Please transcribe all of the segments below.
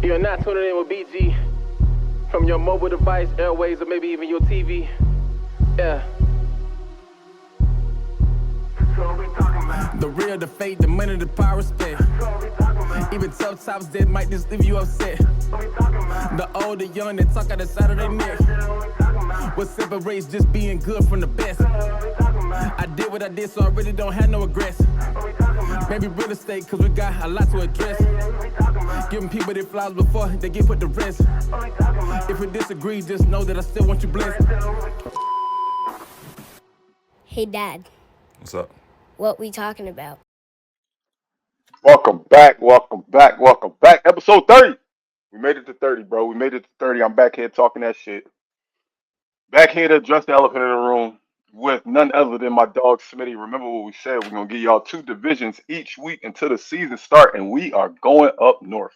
You're not tuning in with BG from your mobile device, airways, or maybe even your TV. Yeah. The real, the fake, the money, the power, respect. Even tough tops that might just leave you upset. The old, the young, that talk out the side of their neck. What separates just being good from the best? I did what I did, so I really don't have no regrets. Maybe real estate, cause we got a lot to address. Giving people their flowers before they get put to rest. If we disagree, just know that I still want you blessed. Hey, Dad. What's up? What we talking about? Welcome back. Episode 30. We made it to 30, bro. We made it to 30. I'm back here talking that shit. Back here to address the elephant in the room with none other than my dog Smitty. Remember what we said. We're going to give y'all 2 divisions each week until the season start, and we are going up north.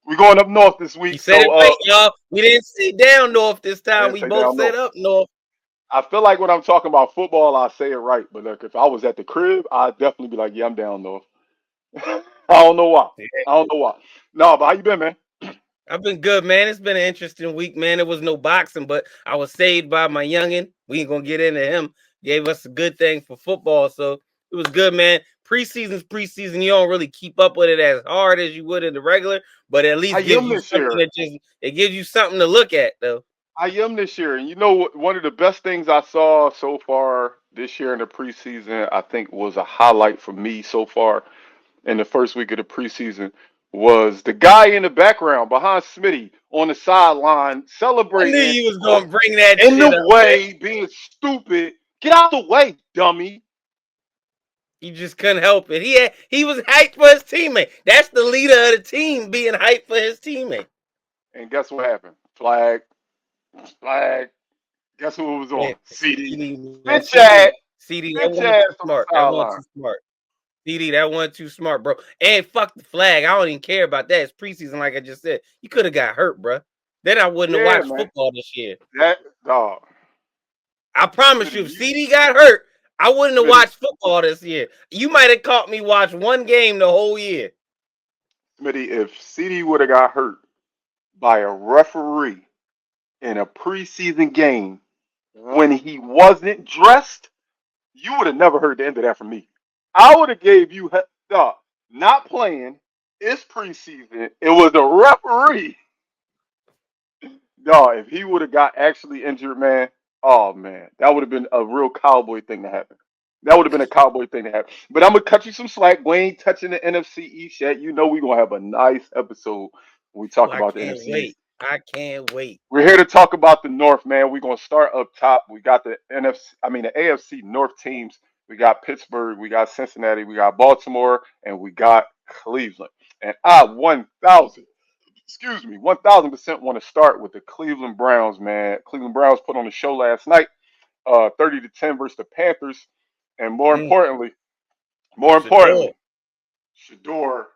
We're going up north this week. You said it right, y'all. We didn't say down north this time. We both said up north. I feel like when I'm talking about football, I say it right. But look, if I was at the crib, I'd definitely be like, yeah, I'm down north. I don't know why. No, but how you been, man? I've been good, man. It's been an interesting week, man. There was no boxing, but I was saved by my youngin. We ain't gonna get into him. Gave us a good thing for football, so it was good, man. Preseason's preseason. You don't really keep up with it as hard as you would in the regular, but at least gives you something it gives you something to look at, though. I am this year, and you know what? One of the best things I saw so far this year in the preseason, I think, was a highlight for me so far in the first week of the preseason was the guy in the background behind Smitty on the sideline celebrating. I knew you was gonna bring that in shit the up, way, man. Being stupid. Get out the way, dummy. You just couldn't help it. He was hyped for his teammate. That's the leader of the team being hyped for his teammate. And guess what happened? Flag. Guess who it was on? Yeah. CD. Bitch, that wasn't smart. That wasn't too smart. CD, that wasn't too smart, bro. And fuck the flag. I don't even care about that. It's preseason, like I just said. You could have got hurt, bro. Then I wouldn't have watched football this year. That dog. I promise you, if CD got hurt, I wouldn't have watched football this year. You might have caught me watch one game the whole year. Smitty, if CD would have got hurt by a referee in a preseason game when he wasn't dressed, you would have never heard the end of that from me. I would have gave you not playing. It's preseason. It was a referee. Dog, if he would have got actually injured, man, oh man, that would have been a real cowboy thing to happen. But I'm gonna cut you some slack. We ain't touching the NFC East yet. You know we're gonna have a nice episode when we talk about the NFC East. I can't wait. We're here to talk about the North, man. We're gonna start up top. We got the AFC North teams. We got Pittsburgh, we got Cincinnati, we got Baltimore, and we got Cleveland. And I 1000% want to start with the Cleveland Browns, man. Cleveland Browns put on a show last night, 30-10 versus the Panthers, and more importantly, Shador,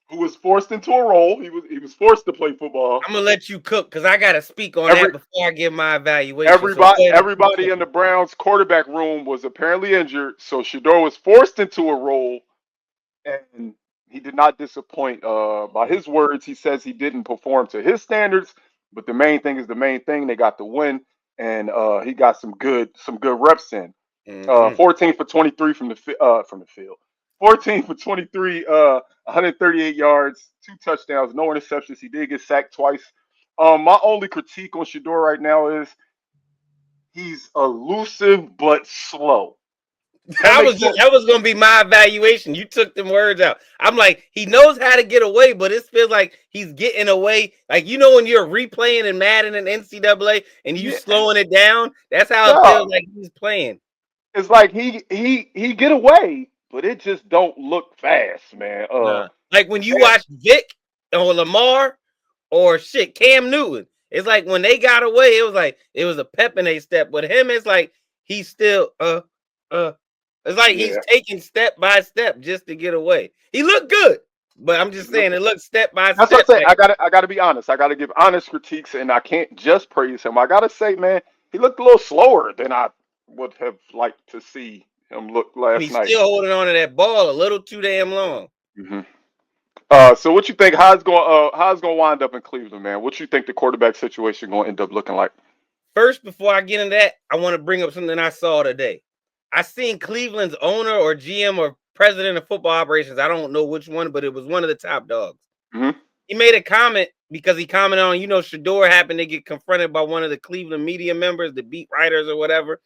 who was forced into a role. He was forced to play football. I'm gonna let you cook because I gotta speak on that before I give my evaluation. Everybody in the Browns quarterback room was apparently injured, so Shador was forced into a role, and he did not disappoint. By his words, he says he didn't perform to his standards, but the main thing is the main thing. They got the win, and he got some good reps in. 14 for 23 from the field. 14 for 23, 138 yards, 2 touchdowns, no interceptions. He did get sacked twice. My only critique on Shador right now is he's elusive but slow. That was going to be my evaluation. You took them words out. I'm like, he knows how to get away, but it feels like he's getting away. Like, you know when you're replaying in Madden and NCAA and you slowing it down? That's how it feels like he's playing. It's like he get away, but it just don't look fast, man. Like when you watch Vic or Lamar or Cam Newton, it's like when they got away, it was a pep in their step. With him, it's like he's still it's like he's taking step by step just to get away. He looked good, but I'm just saying it looks step by step. That's what I'm saying. I gotta be honest. I gotta give honest critiques, and I can't just praise him. I gotta say, man, he looked a little slower than I would have liked to see him look last night. He's still holding on to that ball a little too damn long. So what you think? How's going to wind up in Cleveland, man? What you think the quarterback situation going to end up looking like? First, before I get into that, I want to bring up something I saw today. I seen Cleveland's owner or GM or president of football operations. I don't know which one, but it was one of the top dogs. Mm-hmm. He made a comment because he commented on, Shador happened to get confronted by one of the Cleveland media members, the beat writers or whatever.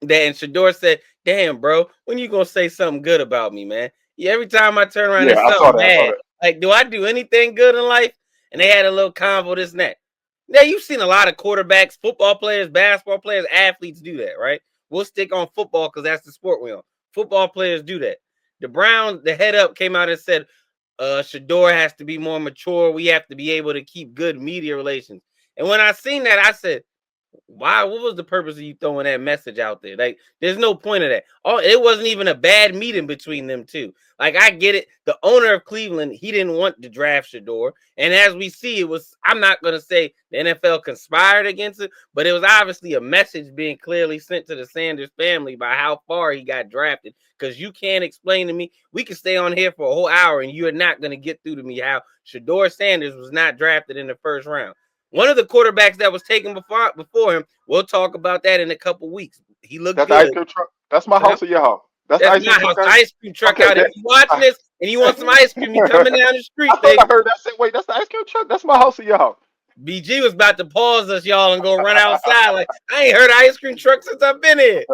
And Shador said, "Damn, bro, when you gonna say something good about me, man? Yeah, every time I turn around, Yeah, there's I saw something that. I saw bad. that. Like, do I do anything good in life?" And they had a little convo, this and that. Now, you've seen a lot of quarterbacks, football players, basketball players, athletes do that, right? We'll stick on football because that's the sport we're on. Football players do that. The Browns, the head up came out and said, Shador has to be more mature. We have to be able to keep good media relations. And when I seen that, I said, why? What was the purpose of you throwing that message out there? Like, there's no point of that. Oh, it wasn't even a bad meeting between them two. Like, I get it. The owner of Cleveland, he didn't want to draft Shador. And as we see, it was, I'm not going to say the NFL conspired against it, but it was obviously a message being clearly sent to the Sanders family by how far he got drafted. Because you can't explain to me, we can stay on here for a whole hour and you're not going to get through to me how Shador Sanders was not drafted in the first round. One of the quarterbacks that was taken before him, we'll talk about that in a couple weeks. He looked That's the good. ice cream truck. That's my house or your house? That's the That's ice my cream house. truck. The ice cream truck Okay, out. If you watching this and you want some ice cream, you coming down the street, I thought baby. I heard that. Wait, that's the ice cream truck. That's my house or your house? BG was about to pause us, y'all, and go run outside. Like, I ain't heard an ice cream truck since I've been here.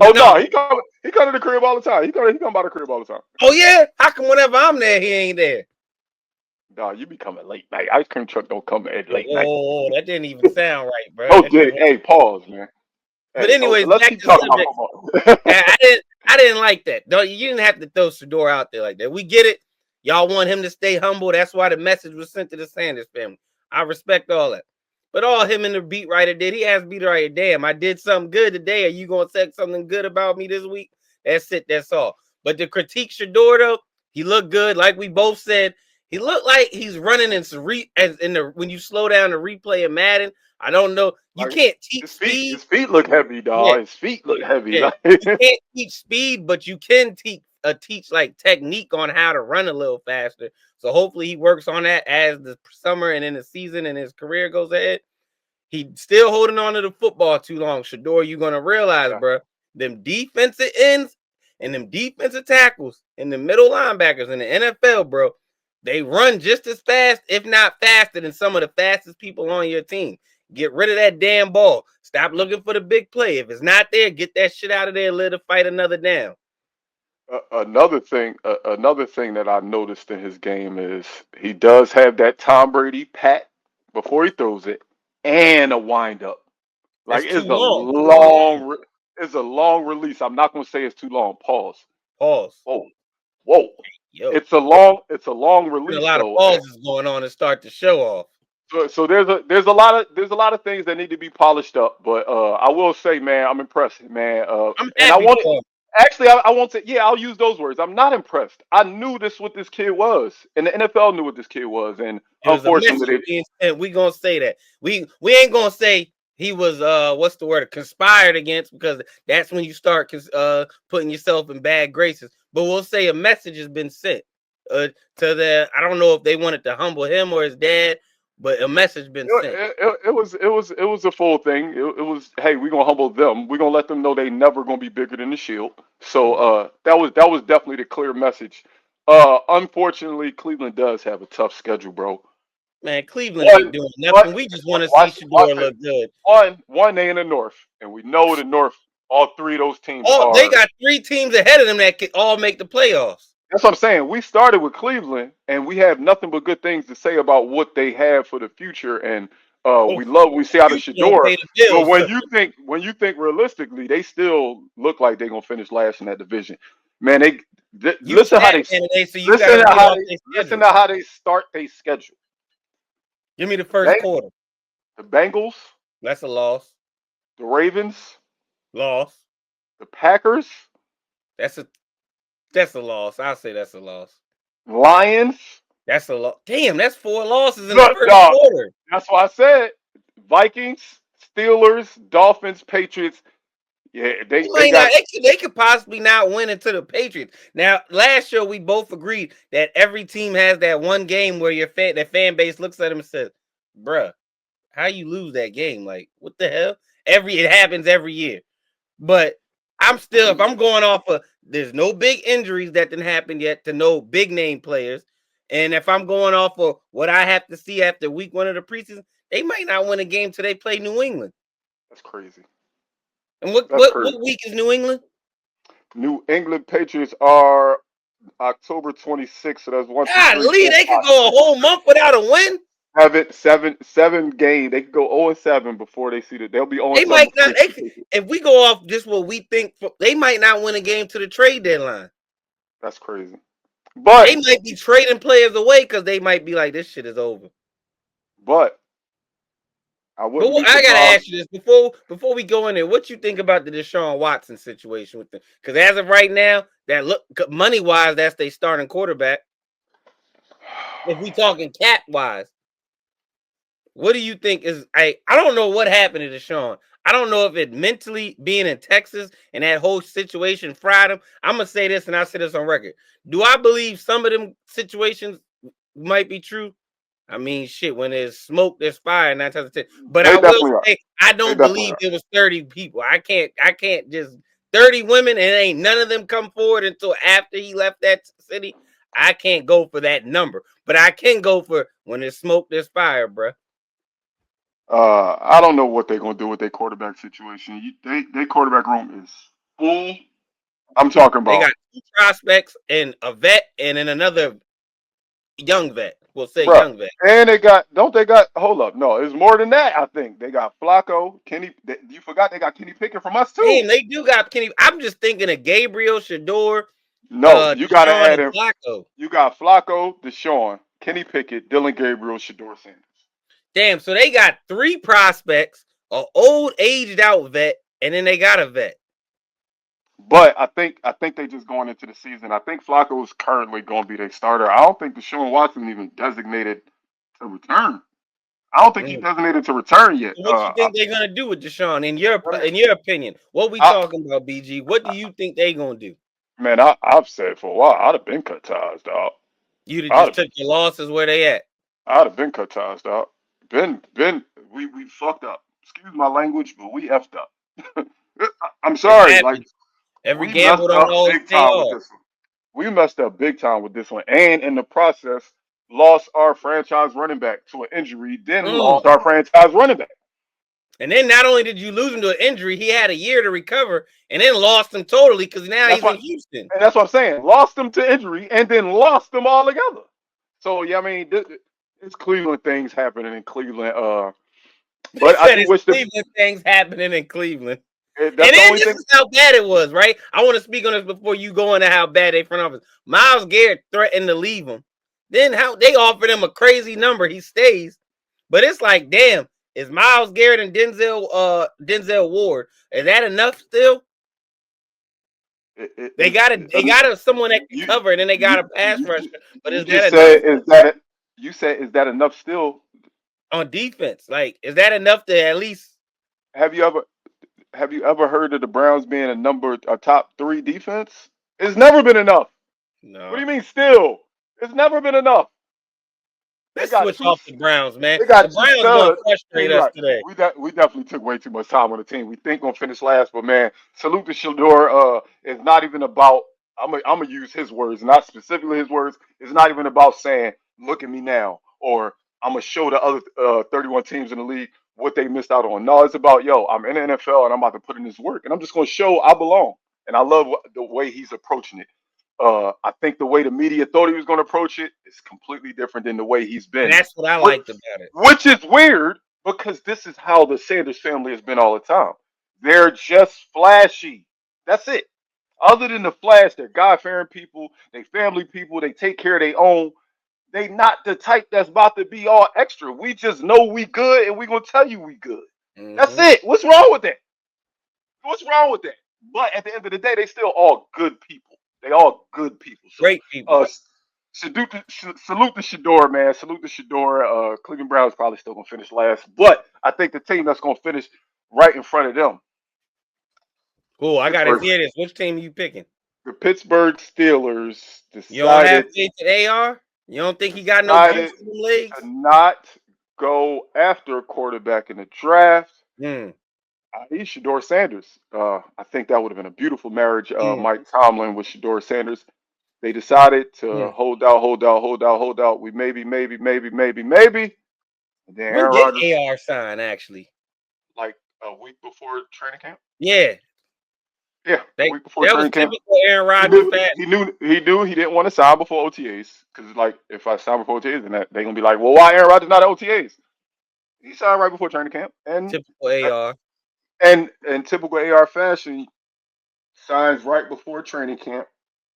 Oh no, he come to the crib all the time. He come by the crib all the time. Oh yeah? How come whenever I'm there, he ain't there? No, you be coming late night. Ice cream truck don't come at late night. Oh, that didn't even sound right, bro. Oh, hey, pause, man. But Hey, anyways, let's back keep to talking about subject. football. I didn't like that. You didn't have to throw Shador out there like that. We get it. Y'all want him to stay humble. That's why the message was sent to the Sanders family. I respect all that. But all him and the beat writer did, he asked beat writer, "Damn, I did something good today. Are you gonna say something good about me this week?" That's it. That's all. But the critique Shador though, he looked good. Like we both said, he looked like he's running when you slow down the replay of Madden. I don't know. You Like, can't teach his speed. feet look heavy, Yeah. dog. His feet look heavy. Yeah. Like, You can't teach speed, but you can teach like technique on how to run a little faster. So hopefully he works on that as the summer and in the season and his career goes ahead. He's still holding on to the football too long. Shador, you're gonna realize, bro, them defensive ends and them defensive tackles and the middle linebackers in the NFL, bro, they run just as fast, if not faster, than some of the fastest people on your team. Get rid of that damn ball. Stop looking for the big play. If it's not there, get that shit out of there. Let it fight another down. another thing that I noticed in his game is he does have that Tom Brady pat before he throws it and a wind up. Like That's too long. It's a long release. I'm not gonna say it's too long. Pause. Pause. Whoa. Yo, It's a long a release lot of though. pauses going on to start the show off. So there's a lot of things that need to be polished up. But I will say, man, I'm impressed, man. I'm And I happy want for him. actually I won't say, yeah, I'll use those words. I'm not impressed. I knew what this kid was, and the NFL knew what this kid was, and It was a message unfortunately, being sent. We gonna say that. We ain't gonna say he was what's the word, conspired against, because that's when you start putting yourself in bad graces. But we'll say a message has been sent to the, I don't know if they wanted to humble him or his dad, but a message been sent. it was a full thing. It was, hey, we're gonna humble them. We're gonna let them know they never gonna be bigger than the Shield. So that was definitely the clear message. Unfortunately, Cleveland does have a tough schedule, bro. Man, Cleveland ain't doing nothing. We just want to see Shador look good. One, they in the North, and we know the North. All three of those teams Oh, are. they got 3 teams ahead of them that can all make the playoffs. That's what I'm saying. We started with Cleveland, and we have nothing but good things to say about what they have for the future. And we see out of Shador. But when you think realistically, they still look like they're gonna finish last in that division. Man, listen how they listen to how they start their schedule. Give me the first quarter. The Bengals. That's a loss. The Ravens. Loss. The Packers. That's a loss. I'll say that's a loss. Lions. That's a loss. Damn, that's 4 losses in the first quarter. That's why I said Vikings, Steelers, Dolphins, Patriots. Yeah, They they might not. got They could possibly not win into the Patriots. Now, last year we both agreed that every team has that one game where that fan base looks at them and says, "Bruh, how you lose that game? Like, what the hell?" It happens every year. But I'm still, if I'm going off of, there's no big injuries that didn't happen yet to no big name players, and if I'm going off of what I have to see after week 1 of the preseason, they might not win a game till they play New England. That's crazy. And what That's crazy. week is New England? New England Patriots are October 26th. So that's 1, 2, 3, Golly, 4, they could 5, go a 6, whole month without a win. 7 game. They could go 0-7 before they see that. They'll be 0-7 They might before not. they see the Patriots. If we go off just what we think, they might not win a game to the trade deadline. That's crazy. But They might be trading players away because they might be like, this shit is over. But I wouldn't be I gotta surprised. ask you this before we go in there. What you think about the Deshaun Watson situation with them? Because as of right now, that look money wise, that's their starting quarterback. If we talking cap wise, what do you think is? I don't know what happened to Deshaun. I don't know if it mentally being in Texas and that whole situation fried him. I'm gonna say this, and I say this on record. Do I believe some of them situations might be true? I mean, shit, when there's smoke, there's fire, 9 times out of 10. But They I will definitely are. say, I They don't definitely believe are. there was 30 people. I can't just 30 women and ain't none of them come forward until after he left that city. I can't go for that number, but I can go for when there's smoke, there's fire, bro. I don't know what they're gonna do with their quarterback situation. Their quarterback room is full. I'm talking They about, got 2 prospects and a vet and then another young vet. We'll say bro. young vet. And don't they got? Hold up, no, it's more than that. I think they got Flacco, Kenny. You forgot they got Kenny Pickett from us too. Damn, they do got Kenny. I'm just thinking of Gabriel, Shador, No, you got to Deshaun, add and in. Flacco. You got Flacco, Deshaun, Kenny Pickett, Dylan Gabriel, Shador Sanders. Damn, so they got 3 prospects, an old aged out vet, and then they got a vet. But I think they just going into the season. I think Flacco is currently going to be their starter. I don't think Deshaun Watson even designated to return. I don't think he Mm. designated to return yet. So what you think they're gonna do with Deshaun? In your I, opinion, what we I, talking about, BG? What do you think they gonna do? man, I've said for a while I'd have been cut ties, dog. You'd have I'd just have been, took your losses where they at. I'd have been cut ties, dog. We fucked up. Excuse my language, but we effed up. I'm It sorry, like happens. Every we messed gamble don't up always big pay time with off. this one. We messed up big time with this one, and in the process, lost our franchise running back to an injury. Then Mm. lost our franchise running back. And then not only did you lose him to an injury, he had a year to recover, and then lost him totally because now That's he's in what, Houston. and that's what I'm saying. Lost them to injury, and then lost them all together. So yeah, I mean, it's Cleveland things happening in Cleveland. He But I said do it's wish the Cleveland things happening in Cleveland. that's And the then only this thing. is how bad it was, right? I want to speak on this before you go into how bad they front office. Myles Garrett threatened to leave him. Then how they offered him a crazy number, he stays. But it's like, damn, is Myles Garrett and Denzel Ward, is that enough still? They got someone that can You cover, and then they got you a pass rusher. But you is just that enough said is that it? You said is that enough? Still, on defense? Like, is that enough to at least? have you ever have you ever heard of the Browns being a top 3 defense? It's never been enough. What do No. you mean still? It's never been enough. They Let's got switch two. off the Browns, man. They The got two Browns gonna studs. Yeah, frustrate you're us right. today. We definitely took way too much time on the team. We think gonna finish last, but man, salute to Shador. It's not even about. I'm gonna use his words, not specifically his words. It's not even about saying, "Look at me now," or "I'm gonna show the other 31 teams in the league what they missed out on." No, it's about, yo, I'm in the NFL and I'm about to put in this work, and I'm just gonna show I belong. And I love the way he's approaching it. I think the way the media thought he was going to approach it is completely different than the way he's And been. that's what I What, liked about it. which is weird because this is how the Sanders family has been all the time. They're just flashy. That's it. Other than the flash, they're God-fearing people. They family people. They take care of their own. They not the type that's about to be all extra. We just know we good and we gonna tell you we good. That's Mm-hmm. it. What's wrong with that? What's wrong with that? But at the end of the day, they still all good people. They all good people. So Great people. salute to Shador, man. Salute to Shador. Cleveland Browns probably still gonna finish last, but I think the team that's gonna finish right in front of them Cool. I gotta Pittsburgh, hear this. Which team are you picking? the Pittsburgh Steelers You don't have decided faith in AR? You don't think he got no decided juice in them legs? to not go after a quarterback in the draft. Mm, He's Shador Sanders. I think that would have been a beautiful marriage. mm, Mike Tomlin with Shador Sanders. They decided to mm. hold out. We maybe. And then When Aaron did Rodgers, AR sign actually? like a week before training camp. Yeah, Yeah, a they, week before that was training camp. typical Aaron He Rodgers knew fast. he didn't want to sign before OTAs because like if I sign before OTAs, then they're gonna be like, well, why Aaron Rodgers not at OTAs? He signed right before training camp, and Typical AR. and in typical AR fashion, signs right before training camp,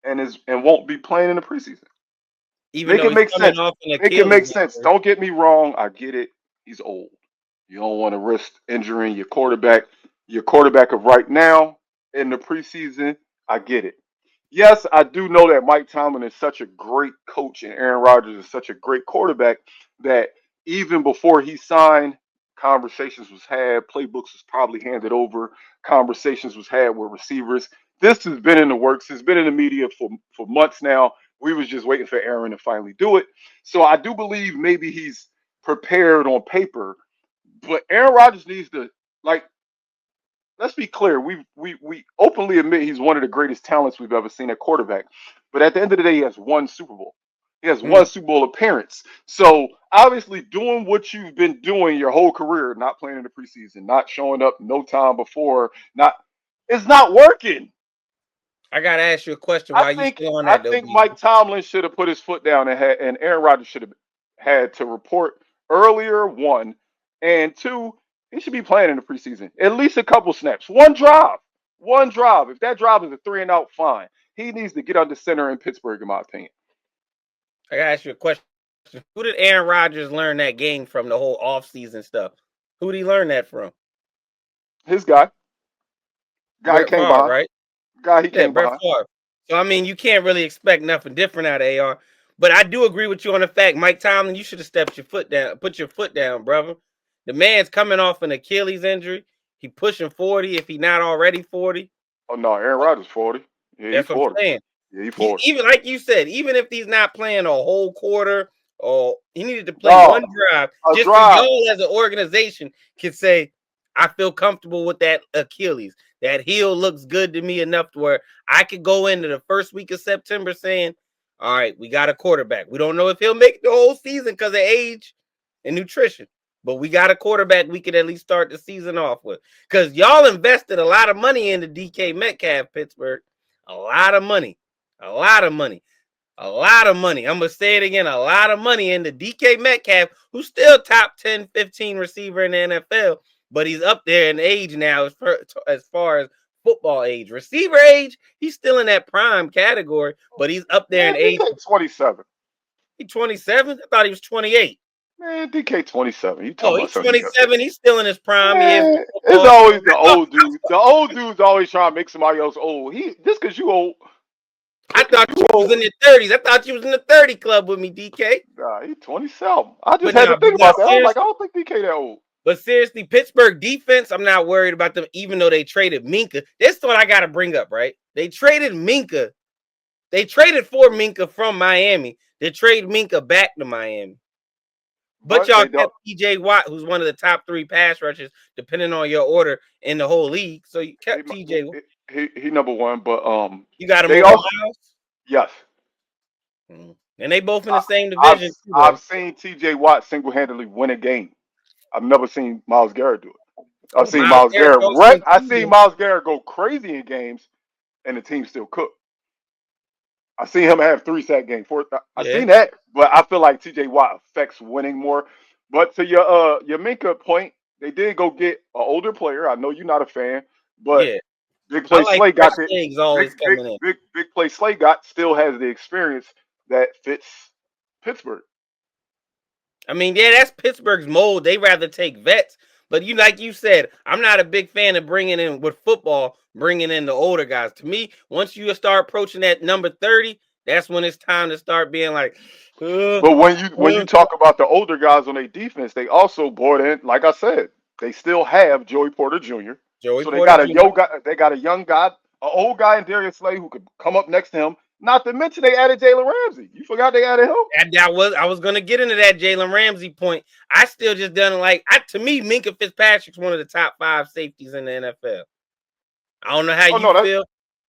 and won't be playing in the preseason. Even Make though it he's make coming sense. off an Make it Achilles make sense. injury. Don't get me wrong. I get it. He's old. You don't want to risk injuring your quarterback of right now in the preseason. I get it. Yes, I do know that Mike Tomlin is such a great coach and Aaron Rodgers is such a great quarterback that even before he signed, conversations was had, playbooks was probably handed over, conversations was had with receivers. This has been in the works. It's been in the media for months now. We was just waiting for Aaron to finally do it. So I do believe maybe he's prepared on paper, but Aaron Rodgers needs to like. Let's be clear. We openly admit he's one of the greatest talents we've ever seen at quarterback. But at the end of the day, he has one Super Bowl. He has one Mm. Super Bowl appearance. So obviously, doing what you've been doing your whole career, not playing in the preseason, not showing up no time before, it's not working. I gotta ask you a question I while you think still on I that though, think B. Mike Tomlin should have put his foot down and Aaron Rodgers should have had to report earlier. One and two, he should be playing in the preseason. At least a couple snaps. One drive. One drive. If that drive is a 3-and-out, fine. He needs to get under center in Pittsburgh, in my opinion. I gotta ask you a question. Who did Aaron Rodgers learn that game from, the whole offseason stuff? Who did he learn that from? His guy. Guy he Brett came Favre, behind. right? Guy he Yeah, came Brett behind. Favre. So I mean, you can't really expect nothing different out of AR. But I do agree with you on the fact, Mike Tomlin, you should have stepped your foot down, put your foot down, brother. The man's coming off an Achilles injury. He pushing 40 if he not already 40. Oh no, Aaron Rodgers 40. Yeah, he That's what I'm 40. saying. Yeah, he 40. Even like you said, even if he's not playing a whole quarter, or he needed to play Dog, one drive, a just so drive. y'all as an organization can say, I feel comfortable with that Achilles. That heel looks good to me enough to where I could go into the first week of September saying, all right, we got a quarterback. We don't know if he'll make the whole season because of age and nutrition, but we got a quarterback we could at least start the season off with. Because y'all invested a lot of money into DK Metcalf, Pittsburgh. A lot of money. A lot of money. A lot of money. I'm going to say it again. A lot of money into DK Metcalf, who's still top 10, 15 receiver in the NFL, but he's up there in age now as far as football age. Receiver age, he's still in that prime category, but he's up there in age. DK 27. He's 27? I thought he was 28. Man, DK 27. You Oh, talking he's about something? 27. He's still in his prime. Man, it's always the old dudes. The old dudes always trying to make somebody else old. Just because you old. I thought you was in your 30s. I thought you was in the 30 club with me, DK. Nah, he 27. I just But had now, to think about that. I was like, I don't think DK that old. But seriously, Pittsburgh defense, I'm not worried about them, even though they traded Minka. This is what I got to bring up, right? They traded Minka. They traded for Minka from Miami. They traded Minka back to Miami. But y'all kept TJ Watt, who's one of the top 3 pass rushers, depending on your order in the whole league. So you kept TJ Watt. He number one, but you got him they over also, Miles? Yes. And they both in the same division. I've seen TJ Watt single-handedly win a game. I've never seen Myles Garrett do it. I've seen Myles Garrett wreck. I've seen Myles Garrett go crazy in games, and the team still cook. I've seen him have 3-sack games. I've seen that, but I feel like TJ Watt affects winning more. But to your Minka point, they did go get an older player. I know you're not a fan, but Big Play Slay got the big Play Slay still has the experience that fits Pittsburgh. I mean, yeah, that's Pittsburgh's mold. They rather take vets. But like you said, I'm not a big fan of bringing in with football, bringing in the older guys. To me, once you start approaching that number 30, that's when it's time to start being like. But when you talk about the older guys on their defense, they also brought in, like I said, they still have Joey Porter Jr. Joey So they Porter got a Jr. they got a young guy, an old guy in Darius Slay who could come up next to him. Not to mention they added Jalen Ramsey. You forgot they added him? And I was gonna get into that Jalen Ramsey point. I still just done like to me, Minkah Fitzpatrick's one of the top 5 safeties in the NFL. I don't know how you feel.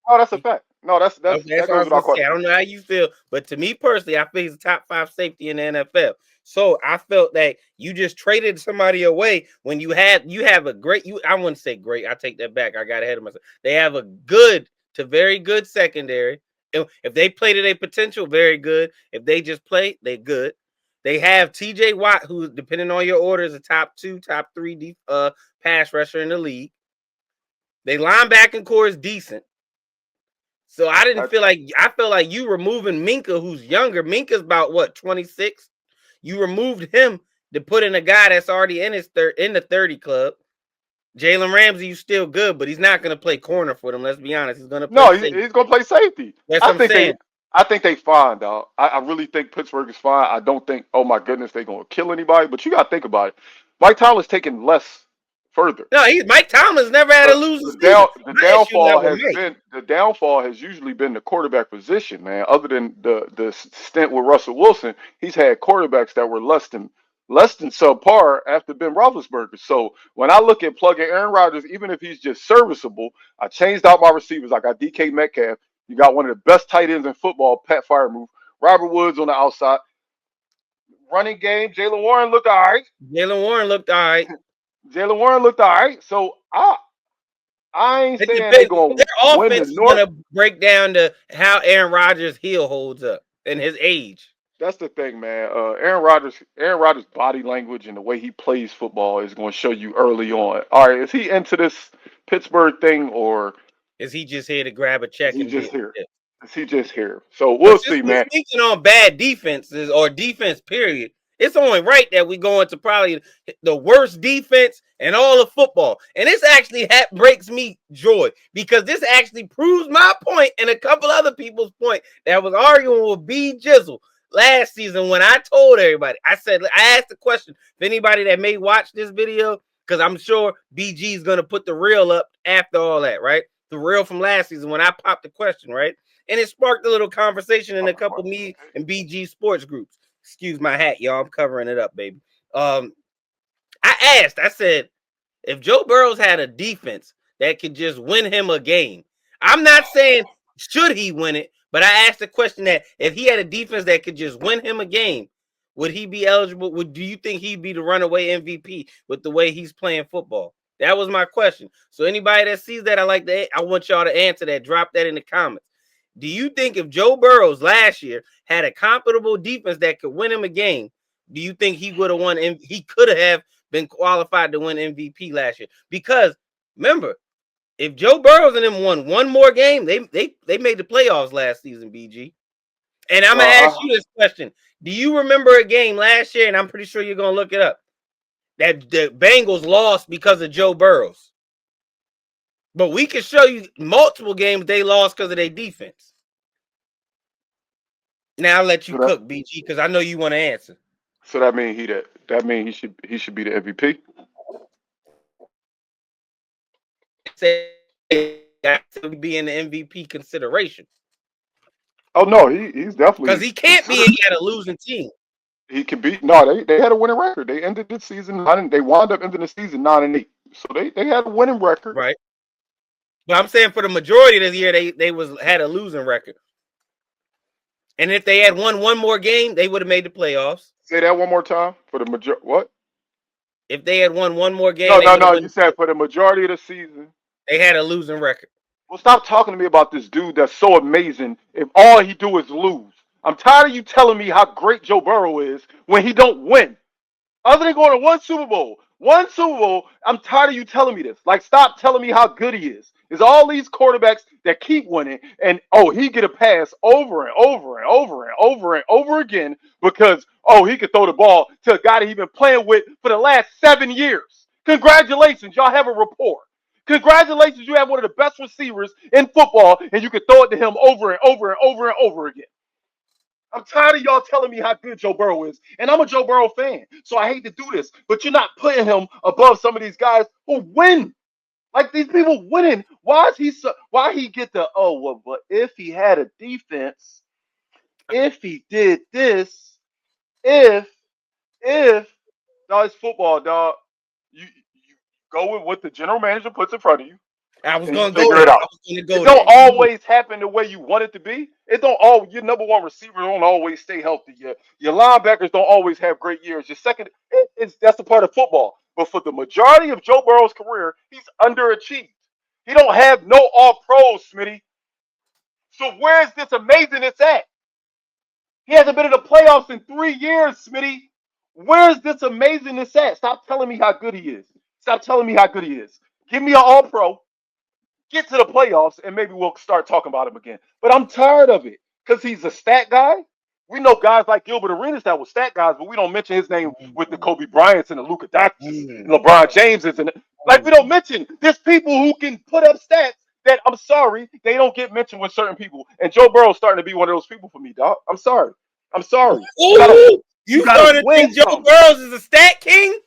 Oh, that's a fact. No, Okay, that that's what I goes was gonna without say. I question. don't know how you feel, but to me personally, I think he's a top 5 safety in the NFL. So I felt that you just traded somebody away when you have a great. I wouldn't say great. I take that back. I got ahead of myself. They have a good to very good secondary. If they play to their potential, very good. If they just play, they good. They have T.J. Watt, who, depending on your order, is a top 2, top 3 pass rusher in the league. They linebacking core is decent. So I felt like you removing Minkah, who's younger. Minkah's about what, 26? You removed him to put in a guy that's already in the 30 club. Jalen Ramsey, you still good, but he's not going to play corner for them. Let's be honest. He's going to play safety. He's gonna play safety. That's what I'm saying. I think they fine, dog. I really think Pittsburgh is fine. I don't think, oh my goodness, they're gonna kill anybody. But you gotta think about it. Mike Tyler's taking less further. No, Mike Tomlin's never had a losing season. The downfall has usually been the quarterback position, man. Other than the stint with Russell Wilson, he's had quarterbacks that were less than subpar after Ben Roethlisberger. So when I look at plugging Aaron Rodgers, even if he's just serviceable, I changed out my receivers. I got DK Metcalf. You got one of the best tight ends in football, Pat Freiermuth. Robert Woods on the outside. Running game, Jalen Warren looked all right. Jalen Warren looked all right. So I ain't saying their going to win offense the is North. going to break down to how Aaron Rodgers' heel holds up and his age. That's the thing, man. Aaron Rodgers' body language and the way he plays football is going to show you early on. All right, is he into this Pittsburgh thing, or is he just here to grab a check? Is he just here? Is he just here? So we'll see, man. Speaking on bad defenses or defense, period, it's only right that we go into probably the worst defense in all of football. And this actually breaks me joy because this actually proves my point and a couple other people's point that I was arguing with B. Jizzle last season when I told everybody. I asked the question if anybody that may watch this video, because I'm sure BG is going to put the reel up after all that, right? The reel from last season when I popped the question, right? And it sparked a little conversation in a couple of me and BG sports groups. Excuse my hat, y'all. I'm covering it up, baby. I said, if Joe Burrows had a defense that could just win him a game, I'm not saying should he win it, but I asked the question that if he had a defense that could just win him a game, would he be eligible? Do you think he'd be the runaway MVP with the way he's playing football? That was my question. So anybody that sees that, I want y'all to answer that. Drop that in the comments. Do you think if Joe Burrows last year had a comparable defense that could win him a game, do you think he would have won? He could have been qualified to win MVP last year? Because remember, if Joe Burrows and them won one more game, they made the playoffs last season, BG. And I'm gonna ask you this question: do you remember a game last year? And I'm pretty sure you're gonna look it up. That the Bengals lost because of Joe Burrows. But we can show you multiple games they lost because of their defense. Now I'll let you cook, BG, because I know you want to answer. So that means he should be the MVP. Say that to be in the MVP consideration. Oh no, he's definitely because he can't be at a losing team. He can be. No, they had a winning record. They ended the season 9. They wound up ending the season 9-8. So they had a winning record. Right. But I'm saying for the majority of the year, they had a losing record. And if they had won one more game, they would have made the playoffs. Say that one more time. For the majority, what? If they had won one more game, no. You said for the majority of the season, they had a losing record. Well, stop talking to me about this dude that's so amazing if all he do is lose. I'm tired of you telling me how great Joe Burrow is when he don't win. Other than going to one Super Bowl, I'm tired of you telling me this. Like, stop telling me how good he is. It's all these quarterbacks that keep winning, and he get a pass over and over and over and over and over again because he could throw the ball to a guy that he's been playing with for the last 7 years. Congratulations, y'all have a rapport. Congratulations, you have one of the best receivers in football, and you can throw it to him over and over and over and over again. I'm tired of y'all telling me how good Joe Burrow is, and I'm a Joe Burrow fan, so I hate to do this, but you're not putting him above some of these guys who win. Like these people winning. Why is he so? Why he get the but if he had a defense, if he did this, if if dog, it's football, dog. You go with what the general manager puts in front of you, I was and you gonna go figure there. it I out. was gonna It go don't there. always happen the way you want it to be. It don't all your number one receiver don't always stay healthy. Your linebackers don't always have great years. Your second, it's that's a part of football. But for the majority of Joe Burrow's career, he's underachieved. He don't have no all pros, Smitty. So where's this amazingness at? He hasn't been in the playoffs in 3 years, Smitty. Where's this amazingness at? Stop telling me how good he is. Stop telling me how good he is. Give me an all pro, get to the playoffs, and maybe we'll start talking about him again. But I'm tired of it because he's a stat guy. We know guys like Gilbert Arenas that were stat guys, but we don't mention his name with the Kobe Bryants and the Luka Doncic's and LeBron Jameses. And like we don't mention, there's people who can put up stats that I'm sorry, they don't get mentioned with certain people. And Joe Burrow's starting to be one of those people for me, dog. I'm sorry. I'm sorry. Ooh, You you gotta starting to win think Joe some. Burrows is a stat king?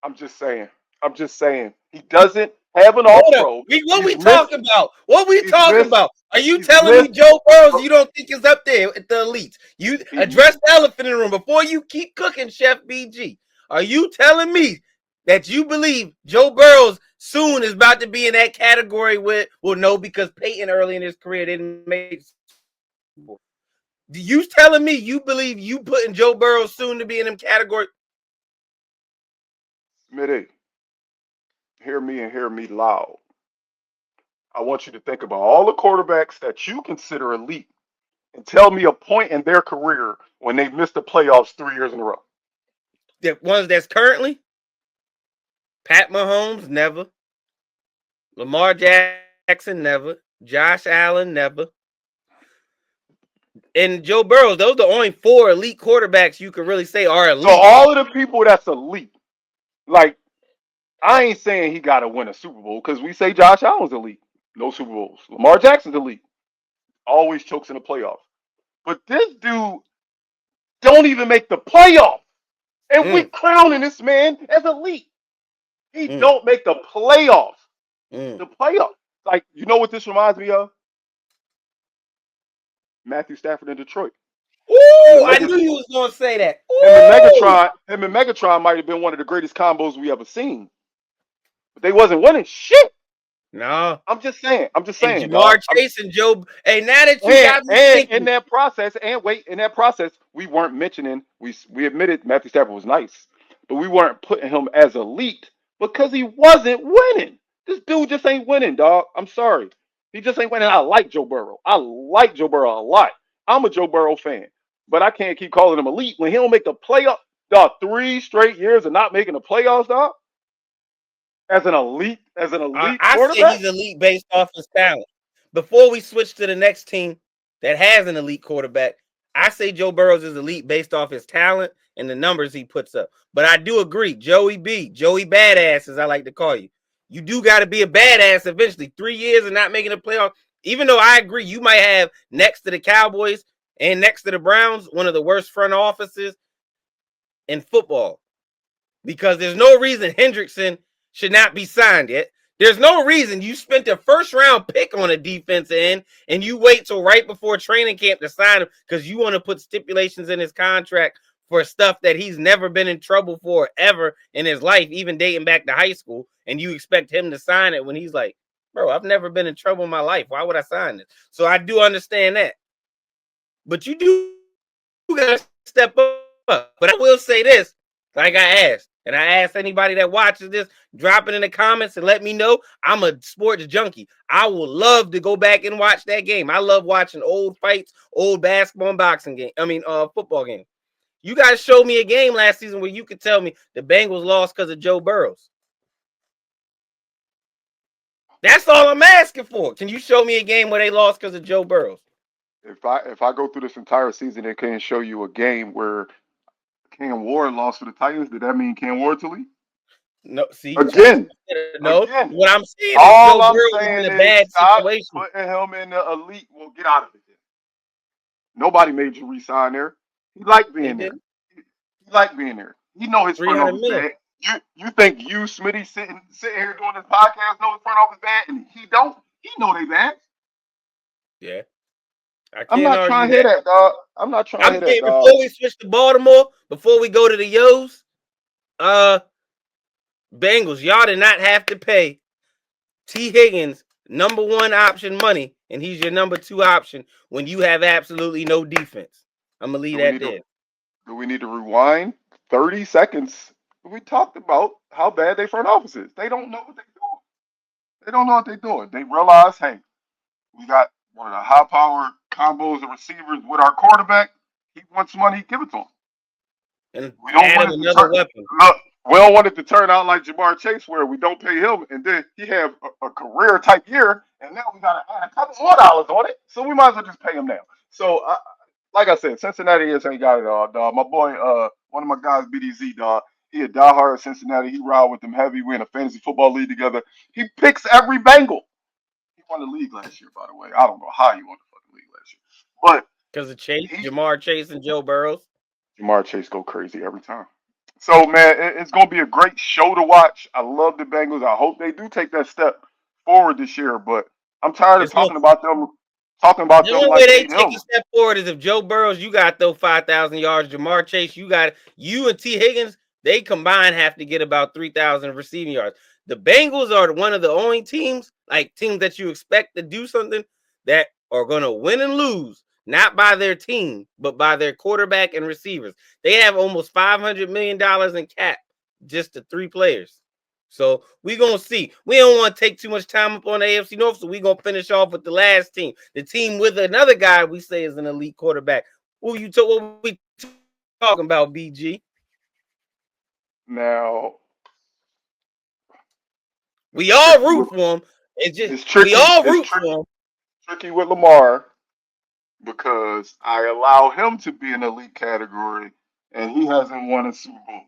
I'm just saying. I'm just saying. He doesn't have an all Hold up. pro. What He's we missed. talking about? What we He's talking missed. about? Are you He's telling me missed. Joe Burrows you don't think is up there at the elites? You He, address the elephant in the room before you keep cooking, Chef BG. Are you telling me that you believe Joe Burrows soon is about to be in that category with, well, no, because Peyton early in his career didn't make. You telling me you believe you putting Joe Burrows soon to be in them category? Smitty, hear me and hear me loud. I want you to think about all the quarterbacks that you consider elite and tell me a point in their career when they missed the playoffs 3 years in a row. The ones that's currently Pat Mahomes, never. Lamar Jackson, never. Josh Allen, never. And Joe Burrows, those are the only 4 elite quarterbacks you could really say are So elite. all of the people that's elite, like I ain't saying he got to win a Super Bowl because we say Josh Allen's elite, no Super Bowls. Lamar Jackson's elite, always chokes in the playoffs. But this dude don't even make the playoffs, and we Mm, clowning this man as elite. He mm, don't make the playoffs. mm. The playoffs. Like you know what this reminds me of? Matthew Stafford in Detroit. Him Ooh, and I Megatron, knew you was going to say that. Ooh. Him and Megatron might have been one of the greatest combos we ever seen. But they wasn't winning shit. No. I'm just saying. I'm just And saying, dog. Jamar Chase and Joe. Hey, now that you And got me and in thinking, that process, we weren't mentioning. We admitted Matthew Stafford was nice, but we weren't putting him as elite because he wasn't winning. This dude just ain't winning, dog. I'm sorry, he just ain't winning. I like Joe Burrow. I like Joe Burrow a lot. I'm a Joe Burrow fan, but I can't keep calling him elite when he don't make the playoff. Dog, 3 straight years of not making the playoffs, dog. As an elite I say quarterback. he's elite based off his talent. Before we switch to the next team that has an elite quarterback, I say Joe Burrows is elite based off his talent and the numbers he puts up. But I do agree, Joey B, Joey Badass, as I like to call you. You do got to be a badass eventually. 3 years and not making a playoff. Even though I agree, you might have next to the Cowboys and next to the Browns one of the worst front offices in football. Because there's no reason Hendrickson should not be signed yet. There's no reason you spent a first round pick on a defensive end and you wait till right before training camp to sign him because you want to put stipulations in his contract for stuff that he's never been in trouble for ever in his life, even dating back to high school. And you expect him to sign it when he's like, bro, I've never been in trouble in my life. Why would I sign this? So I do understand that. But you do got to step up. But I will say this, like I asked, and I ask anybody that watches this, drop it in the comments and let me know. I'm a sports junkie. I will love to go back and watch that game. I love watching old fights, old basketball and boxing game. Football game. You guys showed me a game last season where you could tell me the Bengals lost because of Joe Burrows. That's all I'm asking for. Can you show me a game where they lost because of Joe Burrows? If I go through this entire season and can't show you a game where Cam Ward lost to the Titans, did that mean Cam Ward to leave? No, see, Again, no. again. What I'm saying is Joe All I'm Burrow was saying in a is bad stop situation. putting him in the elite. Well, get out of it then. Nobody made you resign there. He liked They being there. didn't. He liked being there. He know his front 300 office mil. bad. You think Smitty sitting here doing this podcast know his front office bad, and he don't? He know they bad. Yeah, I I'm can't not argue trying to hear that. that, dog. I'm not trying to hear that, dog. Before we switch to Baltimore, before we go to the Yo's, Bengals, y'all did not have to pay T. Higgins #1 option money, and he's your #2 option when you have absolutely no defense. I'm gonna leave Do we that need to there. do we need to rewind 30 seconds? We talked about how bad they front office is. They don't know what they're doing. They don't know what they're doing. They realize, hey, we got one of the high power combos of receivers with our quarterback. He wants money, give it to him. And We don't add want him it to another turn. weapon. Look, we don't want it to turn out like Jamar Chase, where we don't pay him, and then he have a career type year, and now we got to add a couple more dollars on it. So we might as well just pay him now. So, like I said, Cincinnati is ain't got it all, dog. My boy, one of my guys, BDZ, dog. He a diehard at Cincinnati. He ride with them heavy. We in a fantasy football league together. He picks every Bengal. He won the league last year, by the way. I don't know how he won the fucking league last year, but Because of Chase, he Jamar Chase, and Joe Burrows. Jamar Chase go crazy every time. So man, it's gonna be a great show to watch. I love the Bengals. I hope they do take that step forward this year. But I'm tired of It's gonna, talking about the them only way like they they take a them. step forward is if Joe Burrows, you got to throw 5,000 yards. Jamar Chase, you and T. Higgins, they combined have to get about 3,000 receiving yards. The Bengals are one of the only teams that you expect to do something that are going to win and lose, not by their team, but by their quarterback and receivers. They have almost $500 million in cap, just the 3 players. So we're going to see. We don't want to take too much time up on the AFC North, so we're going to finish off with the last team. The team with another guy we say is an elite quarterback. What we talking about, BG? Now We it's all tricky. root for him. It's just It's we tricky. all It's root for him. tricky with Lamar because I allow him to be in the elite category, and he hasn't won a Super Bowl.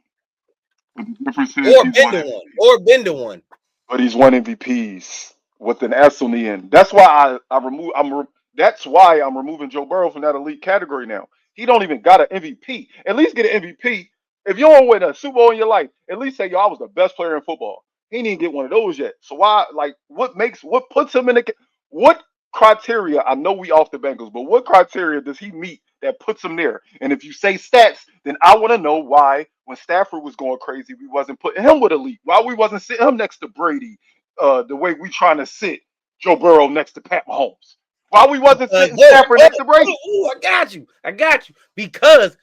But the difference is Or he's been won to one. MVP. Or been to one. But he's won MVPs with an S on the end. That's why I remove. That's why I'm removing Joe Burrow from that elite category now. He don't even got an MVP. At least get an MVP. If you don't win a Super Bowl in your life, at least say, yo, I was the best player in football. He didn't get one of those yet. So why? Like, what puts him in the? What criteria? I know we off the Bengals, but what criteria does he meet that puts him there? And if you say stats, then I want to know why when Stafford was going crazy, we wasn't putting him with elite. Why we wasn't sitting him next to Brady, the way we trying to sit Joe Burrow next to Pat Mahomes. Why we wasn't sitting Stafford next to Brady? I got you. I got you. Because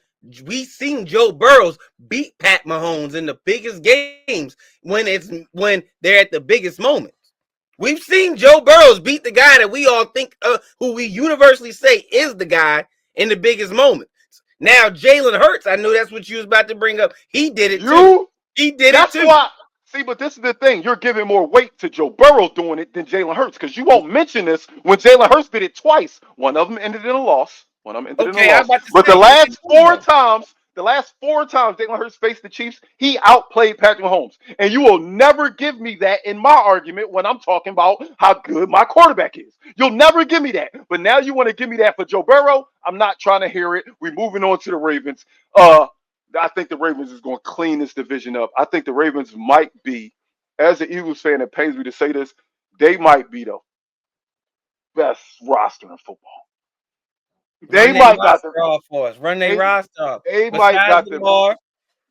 we seen Joe Burrows beat Pat Mahomes in the biggest games when they're at the biggest moments. We've seen Joe Burrows beat the guy that we all think, who we universally say is the guy in the biggest moments. Now, Jalen Hurts, I knew that's what you was about to bring up. He did it too. You He did it That's too. why. See, but this is the thing. You're giving more weight to Joe Burrow doing it than Jalen Hurts because you won't mention this when Jalen Hurts did it twice. One of them ended in a loss. One of them ended in a Okay, I'm loss. about to But say the last four times Jalen Hurts faced the Chiefs, he outplayed Patrick Mahomes. And you will never give me that in my argument when I'm talking about how good my quarterback is. You'll never give me that. But now you want to give me that for Joe Burrow. I'm not trying to hear it. We're moving on to the Ravens. I think the Ravens is going to clean this division up. I think the Ravens might be, as an Eagles fan, it pains me to say this, they might be the best roster in football. run They their might got the roster off for us. Run their they roster off. they might Besides got the Lamar,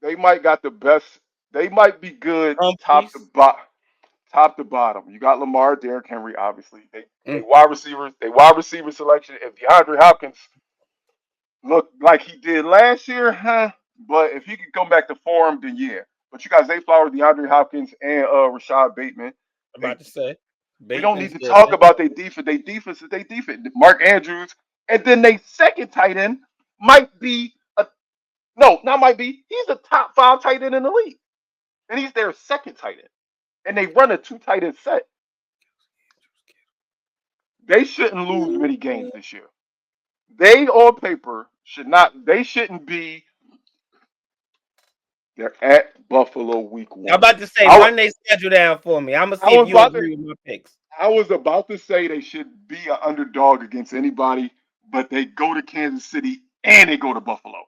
they might got the best. They might be good Humphreys. top to bottom. You got Lamar, Derrick Henry, obviously. They Mm. wide receiver selection. If DeAndre Hopkins look like he did last year, huh? But if he could come back to form, then yeah. But you got Zay Flowers, DeAndre Hopkins, and Rashad Bateman. I'm They about to say We don't need Bateman's to good. talk about their defense. Their defense is their defense. Mark Andrews, and then they second tight end might be a no, not might be. He's a top 5 tight end in the league, and he's their second tight end. And they run a 2 tight end set. They shouldn't lose many games this year. They on paper should not. They shouldn't be. They're at Buffalo week I'm 1. about to say I, wa- run their schedule down for me. I'm gonna I see if was you about to. agree with my picks. I was about to say they should be an underdog against anybody, but they go to Kansas City and they go to Buffalo.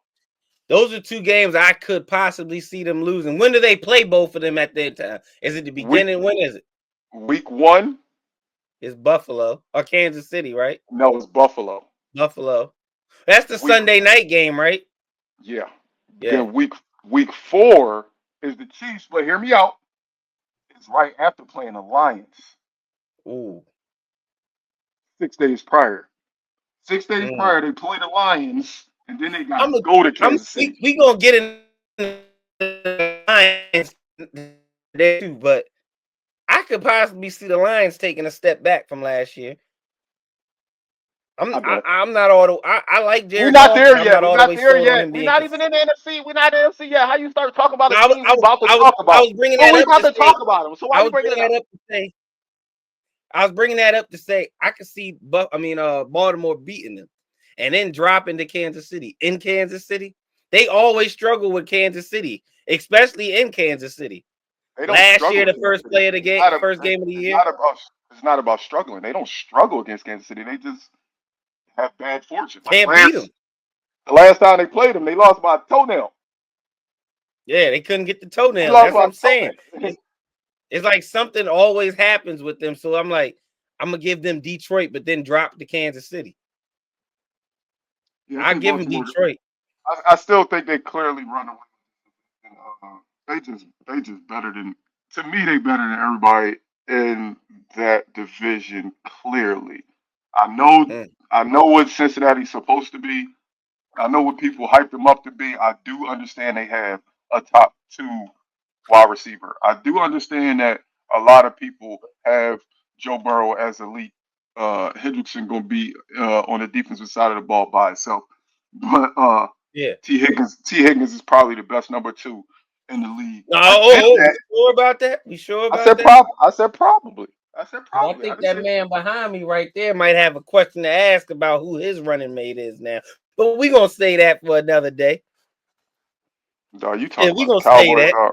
Those are two games I could possibly see them losing. When do they play both of them at that time? Is it the beginning? When is it? Week 1. It's Buffalo or Kansas City, right? No, it's Buffalo. Buffalo. That's the Week, Sunday night game, right? yeah. Yeah. Then week 4 is the Chiefs, but hear me out. It's right after playing the Lions. Ooh. 6 days prior. 6 days prior, they play the Lions, and then they got to go to Kansas City. We gonna get in the Lions there too, but I could possibly see the Lions taking a step back from last year. I'm not all the. I like Jared. We're not there Goff, yet. We're not there yet. We're not even in the NFC. We're not in the NFC yet. How you start talking about the teams we're about to talk about? I was bringing that up about to talk about them. So why are you bringing that up? I was bringing that up to say I could see, Baltimore beating them, and then dropping to Kansas City. In Kansas City, they always struggle with Kansas City, especially in Kansas City. Last year, the first play of the game, first game of the year. It's not about struggling. They don't struggle against Kansas City. They just have bad fortune. Can't beat them. The last time they played them, they lost by a toenail. Yeah, they couldn't get the toenail. That's what I'm saying. It's like something always happens with them. So I'm like, I'm gonna give them Detroit, but then drop to Kansas City. Yeah, I give them Detroit. I still think they clearly run away. They just better than, to me. They better than everybody in that division. Clearly, I know what Cincinnati's supposed to be. I know what people hype them up to be. I do understand they have a top 2 wide receiver. I do understand that a lot of people have Joe Burrow as elite. Hendrickson gonna be on the defensive side of the ball by itself, but yeah, T. Higgins is probably the best number 2 in the league. You sure about that? You sure about that? I said probably. I think that man behind me right there might have a question to ask about who his running mate is now. But we're gonna say that for another day. Dog, you talking about the Cowboys, dog.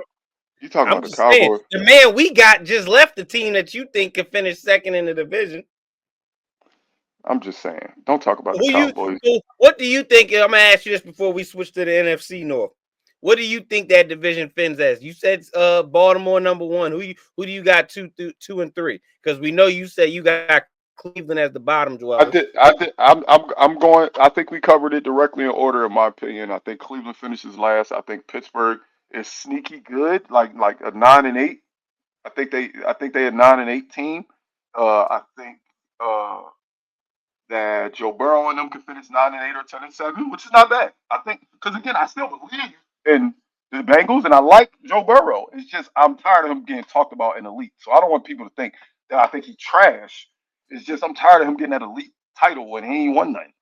You talking about the Cowboys. Saying, the man we got just left the team that you think could finish second in the division. I'm just saying. Don't talk about the Cowboys. What do you think? I'm gonna ask you this before we switch to the NFC North. What do you think that division fins as? You said Baltimore number 1. Who do you got 2 and 3? Because we know you said you got Cleveland as the bottom dweller. I'm going. I think we covered it directly in order, in my opinion. I think Cleveland finishes last. I think Pittsburgh is sneaky good, like a 9-8. I think they a 9-8 team. I think that Joe Burrow and them could finish 9-8 or 10-7, which is not bad. I think, because again, I still believe in the Bengals, and I like Joe Burrow. It's just I'm tired of him getting talked about in elite. So I don't want people to think that I think he's trash. It's just I'm tired of him getting that elite title when he ain't won nothing.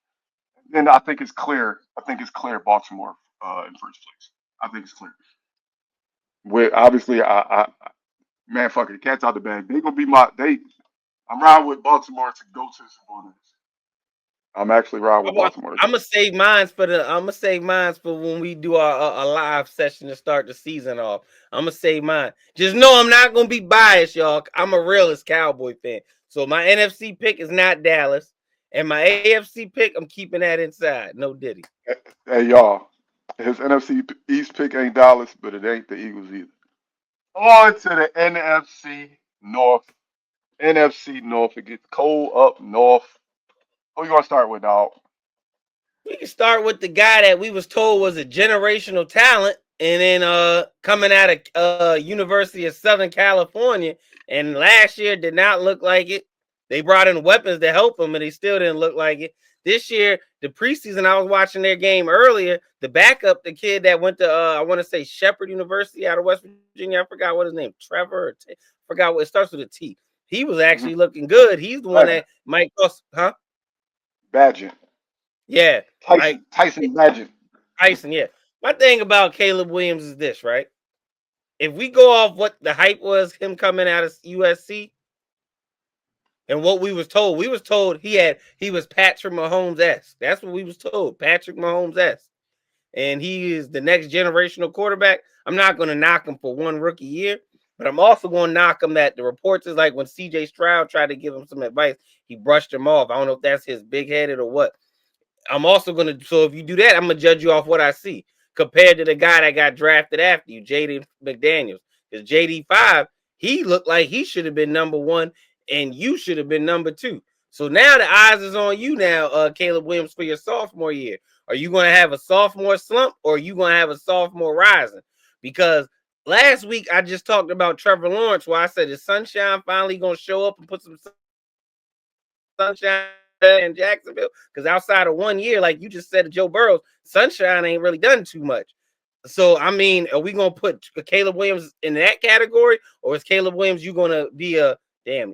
And I think it's clear. Baltimore in first place. I think it's clear. With obviously, man, fuck it, cat's out the bag. They gonna be I'm riding with Baltimore to go to the Super Bowl. I'm actually riding with Baltimore. I'm gonna save mine for when we do our live session to start the season off. I'm gonna save mine. Just know I'm not gonna be biased, y'all. I'm a realist Cowboy fan. So my NFC pick is not Dallas, and my AFC pick, I'm keeping that inside. No Diddy. Hey y'all, his NFC East pick ain't Dallas, but it ain't the Eagles either. On to the NFC North. NFC North. It gets cold up north. Who you gonna start with, dog? We can start with the guy that we was told was a generational talent, and then coming out of University of Southern California, and last year did not look like it. They brought in weapons to help him, and they still didn't look like it. This year, the preseason, I was watching their game earlier. The backup, the kid that went to I want to say Shepherd University out of West Virginia. I forgot what his name, Trevor. I forgot what it starts with a T. He was actually looking good. He's the one that might cost, huh? Badger. Yeah. Tyson Badger. Tyson, yeah. My thing about Caleb Williams is this, right? If we go off what the hype was, him coming out of USC, and what we was told he was Patrick Mahomes-esque. That's what we was told, Patrick Mahomes-esque. And he is the next generational quarterback. I'm not going to knock him for one rookie year, but I'm also going to knock him that the reports is like when C.J. Stroud tried to give him some advice, he brushed him off. I don't know if that's his big-headed or what. I'm also going to, so if you do that, I'm going to judge you off what I see. compared to the guy that got drafted after you, Jaden McDaniels. Because JD5, he looked like he should have been number 1, and you should have been number 2. So now the eyes is on you now, Caleb Williams, for your sophomore year. Are you going to have a sophomore slump, or are you going to have a sophomore rising? Because last week I just talked about Trevor Lawrence, where I said, is Sunshine finally going to show up and put some sunshine in Jacksonville? Because outside of 1 year, like you just said to Joe Burrow, Sunshine ain't really done too much. So, I mean, are we going to put Caleb Williams in that category, or is Caleb Williams, you going to be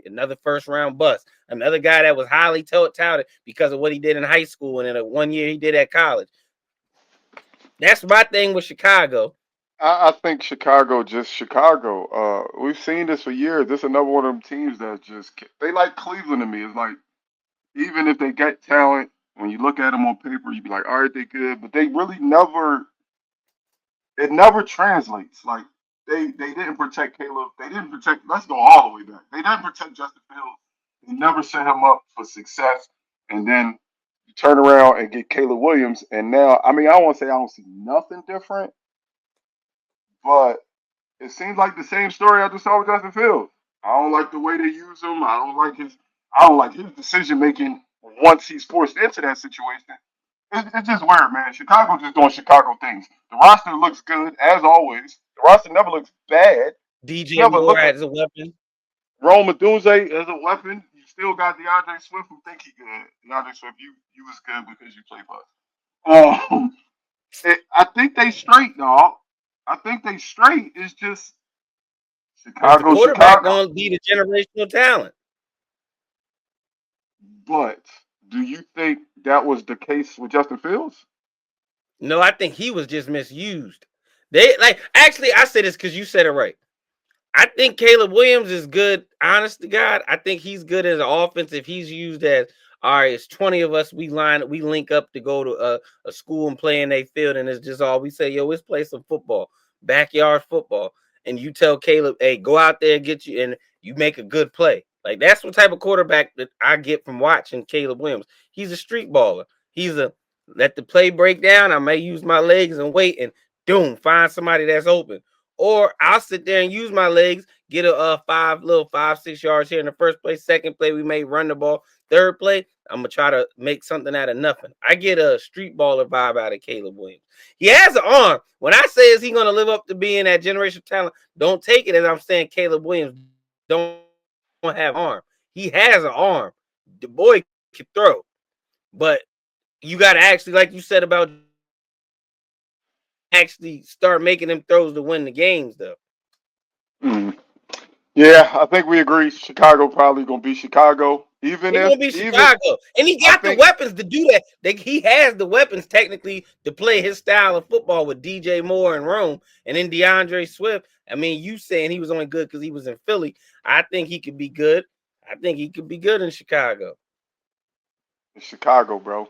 another first round bust, another guy that was highly touted because of what he did in high school and in a 1 year he did at college? That's my thing with Chicago. I think Chicago, just Chicago. We've seen this for years. This is another one of them teams that they like Cleveland to me. It's like, even if they get talent, when you look at them on paper, you be like, all right, they good, but they really never. It never translates. Like they didn't protect Caleb. They didn't protect. Let's go all the way back. They didn't protect Justin Fields. They never set him up for success. And then you turn around and get Caleb Williams. And now, I mean, I won't say I don't see nothing different, but it seems like the same story I just saw with Justin Fields. I don't like the way they use him. I don't like his decision making once he's forced into that situation. It's just weird, man. Chicago just doing Chicago things. The roster looks good as always. The roster never looks bad. DJ Never Moore look at as a weapon. Rome Odunze as a weapon. You still got DeAndre Swift who think he good. DeAndre Swift, you was good because you play for us. I think they straight, dog. I think they straight. It's just Is the Chicago, quarterback Chicago. going to be the generational talent? But do you think that was the case with Justin Fields? No, I think he was just misused. Actually, I said this because you said it right. I think Caleb Williams is good, honest to God. I think he's good as an offense if he's used as, all right, it's 20 of us, we link up to go to a school and play in a field, and it's just all we say, yo, let's play some football, backyard football. And you tell Caleb, hey, go out there and get you, and you make a good play. Like, that's what type of quarterback that I get from watching Caleb Williams. He's a street baller. He's a let the play break down. I may use my legs and wait and boom, find somebody that's open. Or I'll sit there and use my legs, get a 5, 6 yards here in the first play. Second play, we may run the ball. Third play, I'm gonna try to make something out of nothing. I get a street baller vibe out of Caleb Williams. He has an arm. When I say is he gonna live up to being that generational talent, don't take it as I'm saying Caleb Williams don't have an arm. He has an arm. The boy can throw, but you got to actually, like you said about, actually start making them throws to win the games, though. Mm. Yeah, I think we agree. Chicago probably gonna be Chicago, even They're if gonna be even Chicago, and he I got the think weapons to do that. He has the weapons technically to play his style of football with DJ Moore and Rome, and then DeAndre Swift. I mean, you saying he was only good because he was in Philly. I think he could be good. I think he could be good in Chicago. it's Chicago, bro.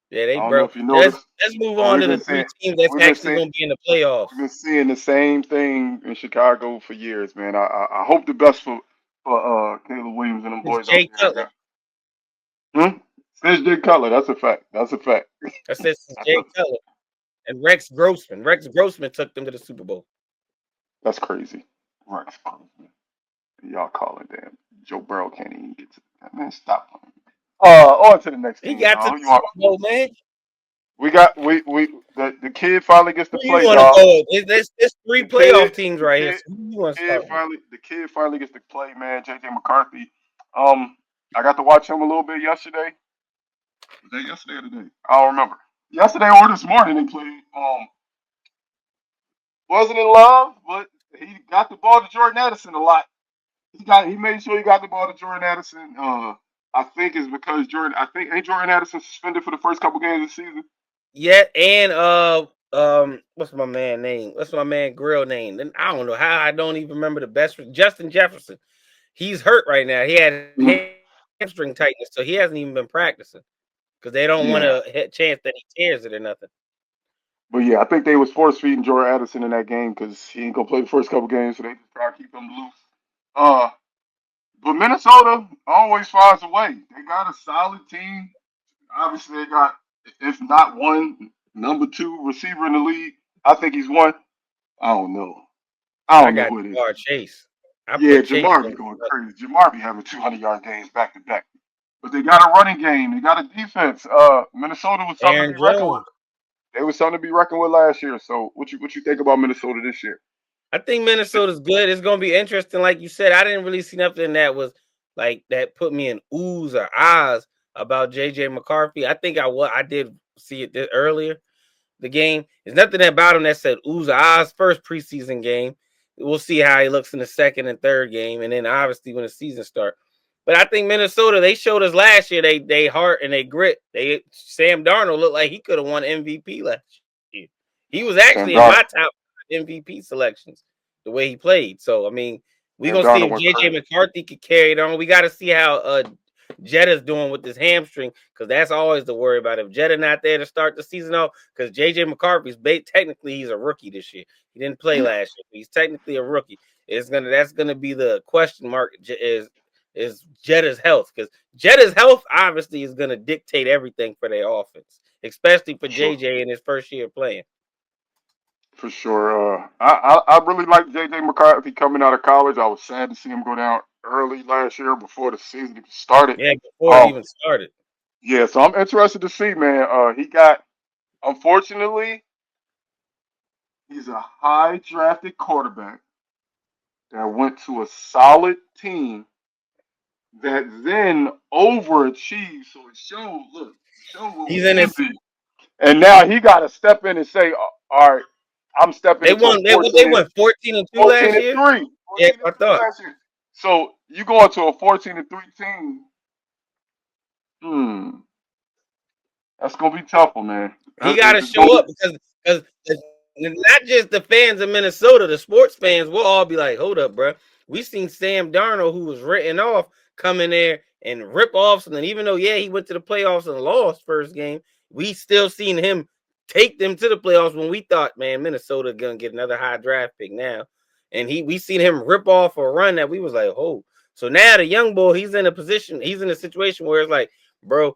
Yeah, I they don't know bro. if you Let's noticed, let's move but on to the 3 teams that's we've been actually seeing gonna be in the playoffs. we've been seeing the same thing in Chicago for years, man. I hope the best for Caleb Williams and them It's boys out Jay Cutler. there. Since Jay Cutler, that's a fact. That's a fact. I said it's Jay Cutler and Rex Grossman. Rex Grossman took them to the Super Bowl. That's crazy. Rex Grossman. Y'all calling damn Joe Burrow can't even get to that. Man, stop playing. On to the next He team, got to dog. the Super Bowl, man. The kid finally gets to Who you play, want to dog. go with? There's 3 The kid playoff teams the right here. kid So who you want to kid start with? finally the kid finally gets to play, man. JJ McCarthy. I got to watch him a little bit yesterday. Was that yesterday or today? I don't remember. Yesterday or this morning they played. Wasn't in love, but he got the ball to Jordan Addison a lot. He made sure he got the ball to Jordan Addison. I think it's because ain't Jordan Addison suspended for the first couple games of the season. Yeah, and what's my man name? What's my man Grill name? Then I don't know how I don't even remember the best. Justin Jefferson. He's hurt right now. He had Mhm. hamstring tightness, so he hasn't even been practicing because they don't want Yeah, a chance that he tears it or nothing. but yeah, I think they was force feeding Jordan Addison in that game because he ain't gonna play the first couple games, so they just try to keep him loose. Uh, but Minnesota always finds a way. They got a solid team. Obviously, they got, if not one, number 2 receiver in the league. I think he's one. I don't know. I I don't know got who it is. Jamar Chase. I Yeah, put Chase Jamar be on. going crazy. Jamar be having 200-yard games back to back. But they got a running game. They got a defense. Minnesota was something to Aaron be reckoned with. Jones. They was something to be reckoned with last year. So what you think about Minnesota this year? I think Minnesota's good. It's gonna be interesting. Like you said, I didn't really see nothing that was like that put me in oohs or ahs about JJ McCarthy. I think I did see it earlier. The game. There's nothing about him that said oohs or ahs first preseason game. We'll see how he looks in the second and third game, and then obviously when the season starts. But I think Minnesota, they showed us last year they heart and they grit. Sam Darnold looked like he could have won MVP last year. He was Sam actually in my Darnold. top MVP selections the way he played. So I mean, we're Sam gonna see Darnold if went JJ crazy. McCarthy could carry it on. We got to see how Jetta's doing with this hamstring, because that's always the worry about if Jetta not there to start the season off. Because JJ McCarthy's technically he's a rookie this year. He didn't play Yeah, last year. He's technically a rookie. That's gonna be the question mark is Jetta's health, because Jetta's health obviously is gonna dictate everything for their offense, especially for for sure. JJ in his first year playing. For sure. I really like JJ McCarthy coming out of college. I was sad to see him go down early last year before the season even started. Yeah, before it Um, even started. yeah, so I'm interested to see, man. He got unfortunately he's a high drafted quarterback that went to a solid team that then overachieved. So it showed what we He's in can his. be. And now he got to step in and say, all right, I'm stepping They into a won. They won 14-2 14 last and year. 3. Yeah, 14 and I 3 thought last year. So you go into a 14 and 3 team. Hmm, that's gonna be tough, man. he got to It's gonna show be up, because not just the fans of Minnesota, the sports fans will all be like, "Hold up, bro. We seen Sam Darnold, who was written off, come in there and rip off something. Even though, yeah, he went to the playoffs and lost first game, we still seen him take them to the playoffs when we thought, man, Minnesota gonna get another high draft pick now. And we seen him rip off a run that we was like, oh. So now the young boy, he's in a situation where it's like, bro,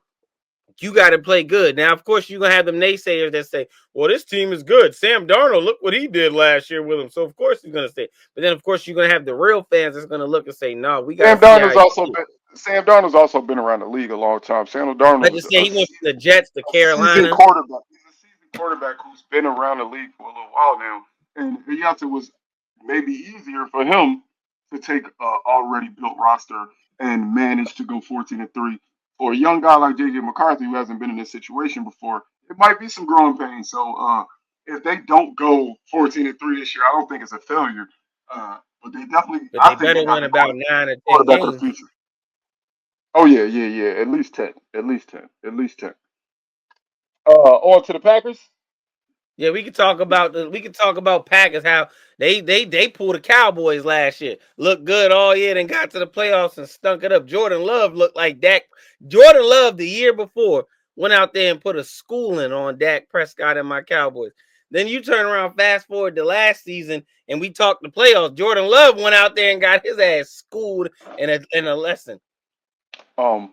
you got to play good. Now, of course, you're going to have them naysayers that say, well, this team is good. Sam Darnold, look what he did last year with him. So, of course, he's going to say. But then, of course, you're going to have the real fans that's going to look and say, no, we got to Sam see how Darnold's he also plays. been Sam Darnold's also been around the league a long time. Sam Darnold But was to say he went from the Jets to a seasoned Carolina, quarterback. He's a seasoned quarterback who's been around the league for a little while now. And yes, it was maybe easier for him to take a already built roster and manage to go 14 and 3. For a young guy like JJ McCarthy who hasn't been in this situation before, it might be some growing pains. So if they don't go 14 and 3 this year, I don't think it's a failure. But they definitely, but I they think they better got win the about 9 or 10 quarterback of the games. future. Oh yeah. At least 10. At least 10. At least 10. On to the Packers. Yeah, we could talk about Packers, how they pulled the Cowboys last year. Looked good all year, then got to the playoffs and stunk it up. Jordan Love looked like Dak. Jordan Love the year before went out there and put a schooling on Dak Prescott and my Cowboys. Then you turn around, fast forward to last season, and we talked the playoffs. Jordan Love went out there and got his ass schooled in a lesson. Um,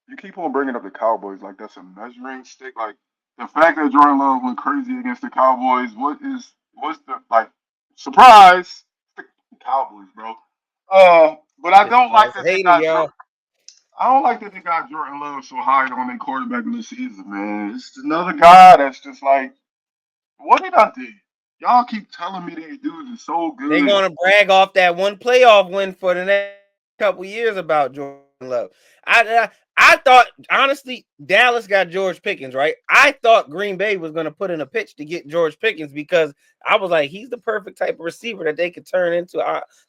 you keep on bringing up the Cowboys like that's a measuring stick. Like the fact that Jordan Love went crazy against the Cowboys. What's the like surprise? The Cowboys, bro. But I It's don't like that they hater, got. y'all. I don't like that they got Jordan Love so high on their quarterback in the season, man. It's another guy that's just like, what did I do? Y'all keep telling me these dudes are so They're good. gonna brag off that one playoff win for the next couple years about Jordan Love. I thought, honestly, Dallas got George Pickens, right? I thought Green Bay was gonna put in a pitch to get George Pickens, because I was like, he's the perfect type of receiver that they could turn into,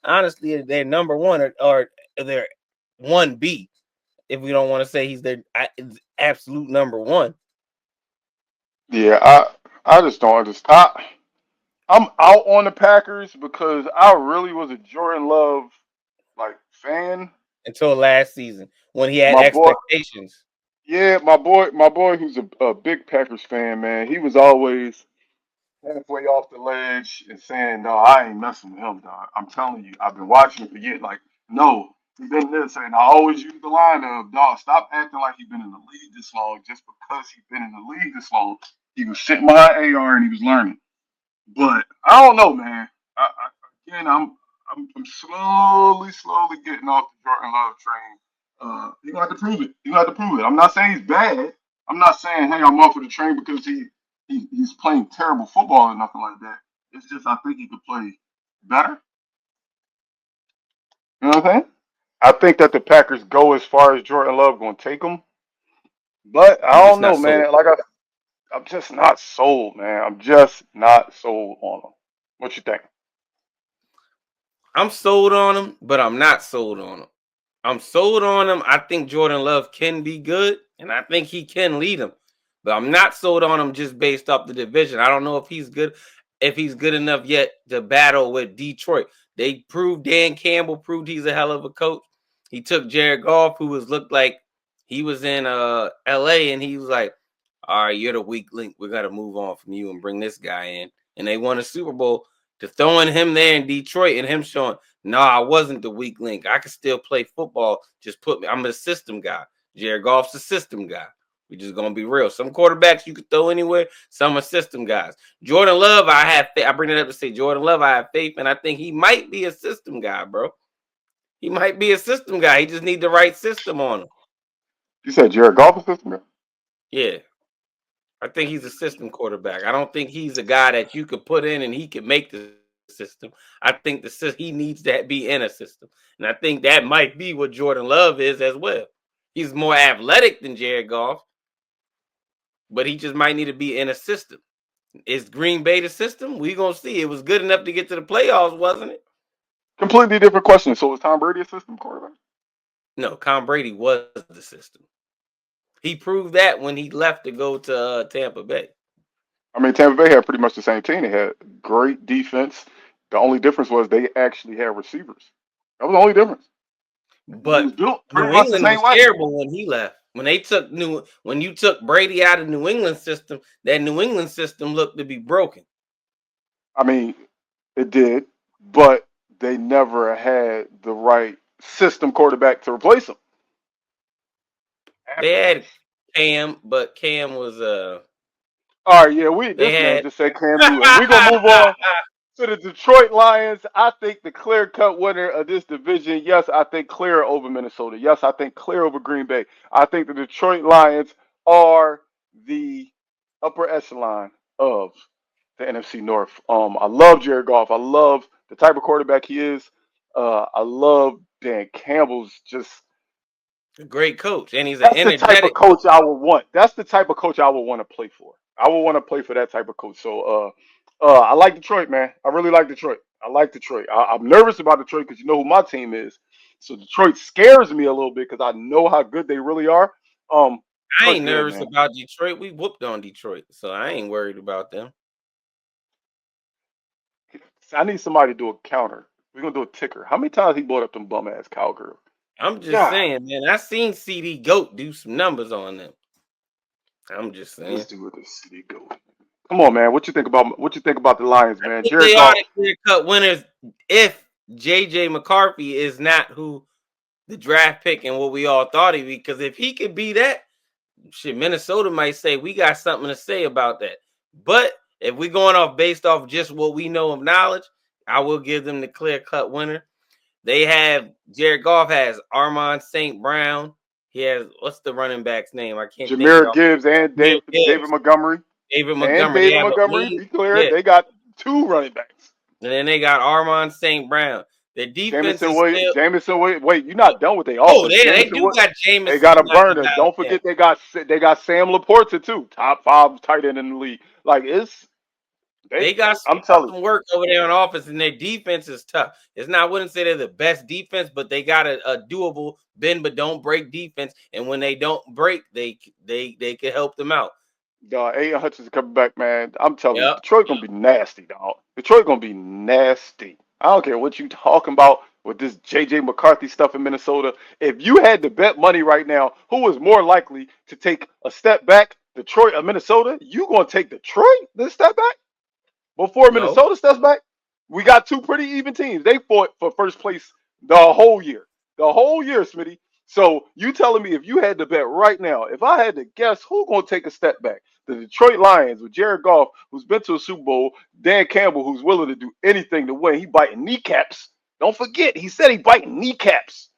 honestly, their number one, or their 1B, if we don't want to say he's their absolute number one. Yeah, I just don't understand. I'm out on the Packers because I really was a Jordan Love like fan. Until last season when he had My boy, expectations. yeah, my boy, who's a big Packers fan, man. He was always halfway off the ledge and saying, "No, I ain't messing with him, dog. I'm telling you, I've been watching him for years. Like, no, he been this, and I always use the line of, dog, stop acting like you've been in the league this long just because he's been in the league this long. He was sitting behind AR and he was learning. But I don't know, man. Again, I'm slowly getting off the Jordan Love train. He gonna have to prove it. He gonna have to prove it. I'm not saying he's bad. I'm not saying, hey, I'm off of the train because he's playing terrible football or nothing like that. It's just I think he could play better. You know what I'm saying? I think that the Packers go as far as Jordan Love gonna take them, but I I'm just don't not know, sold. man. I'm just not sold, man. I'm just not sold on him. What you think? I'm sold on him, but I'm not sold on him. I'm sold on him. I think Jordan Love can be good, and I think he can lead him. But I'm not sold on him just based off the division. I don't know if he's good enough yet to battle with Detroit. They proved Dan Campbell proved he's a hell of a coach. He took Jared Goff, who looked like he was in LA, and he was like, all right, you're the weak link. We got to move on from you and bring this guy in. And they won a Super Bowl to throwing him there in Detroit and him showing, no, I wasn't the weak link. I could still play football. Just put me. I'm a system guy. Jared Goff's a system guy. We're just gonna be real. Some quarterbacks you could throw anywhere. Some are system guys. Jordan Love, I bring it up to say Jordan Love. I have faith, and I think he might be a system guy, bro. He might be a system guy. He just need the right system on him. You said Jared Goff is system guy? Yeah. I think he's a system quarterback. I don't think he's a guy that you could put in and he could make the system. I think he needs to be in a system. And I think that might be what Jordan Love is as well. He's more athletic than Jared Goff, but he just might need to be in a system. Is Green Bay the system? We're going to see. It was good enough to get to the playoffs, wasn't it? Completely different question. So was Tom Brady a system quarterback? No, Tom Brady was the system. He proved that when he left to go to Tampa Bay. I mean, Tampa Bay had pretty much the same team. They had great defense. The only difference was they actually had receivers. That was the only difference. It was But built pretty New much the England same was way. terrible when he left. When you took Brady out of New England system, that New England system looked to be broken. I mean, it did, but they never had the right system quarterback to replace him. They had Cam, but Cam was All right, yeah, they this man had just said Cam Newton. We're gonna move on to the Detroit Lions. I think the clear-cut winner of this division. Yes, I think clear over Minnesota. Yes, I think clear over Green Bay. I think the Detroit Lions are the upper echelon of the NFC North. I love Jared Goff. I love the type of quarterback he is. I love Dan Campbell's just. a great coach, and he's an That's the type of energetic coach I would want. That's the type of coach I would want to play for. I would want to play for that type of coach. So, I like Detroit, man. I really like Detroit. I like Detroit. I'm nervous about Detroit because you know who my team is. So Detroit scares me a little bit because I know how good they really are. I Detroit's ain't good, nervous man. about Detroit. We whooped on Detroit, so I ain't worried about them. I need somebody to do a counter. We're gonna do a ticker. How many times he brought up them bum ass cowgirls? I'm just God, saying, man. I seen CD Goat do some numbers on them. I'm just saying. let's do where the city go. Come on, man. What you think about the Lions, I man? think Jared they are Goff. the clear cut winners if JJ McCarthy is not who the draft pick and what we all thought he be. Because if he could be that, shit, Minnesota might say we got something to say about that. But if we're going off based off just what we know of knowledge, I will give them the clear cut winner. They have Jared Goff has Armand St. Brown. He has what's the running back's name? I can't think of it. Jameer Gibbs and Jameer David Gibbs, Montgomery. David And Montgomery. They David have a Montgomery, wing. be clear, Yeah. they got two running backs. And then they got Armand St. Brown. Their defense is still. Jamison Williams. Wait, you're not done with their Oh, offense. they do got They Jameson got a burner. Winston. Don't forget they got Sam Laporta too, top 5 tight end in the league. Like They got I'm telling you, some work over there on offense, and their defense is tough. It's not. I wouldn't say they're the best defense, but they got a doable bend but don't break defense. And when they don't break, they can help them out. Aiden Hutchins coming back, man. I'm telling you, Yep. Detroit gonna be nasty, dog. Detroit gonna be nasty. I don't care what you talking about with this JJ McCarthy stuff in Minnesota. If you had to bet money right now, who is more likely to take a step back, Detroit or Minnesota? You gonna take Detroit this step back before No. Minnesota steps back? We got two pretty even teams. They fought for first place the whole year, Smitty. So you telling me if you had to bet right now, if I had to guess who gonna take a step back, The Detroit Lions with Jared Goff, who's been to a Super Bowl, Dan Campbell, who's willing to do anything to win. He biting kneecaps. Don't forget, he said he biting kneecaps.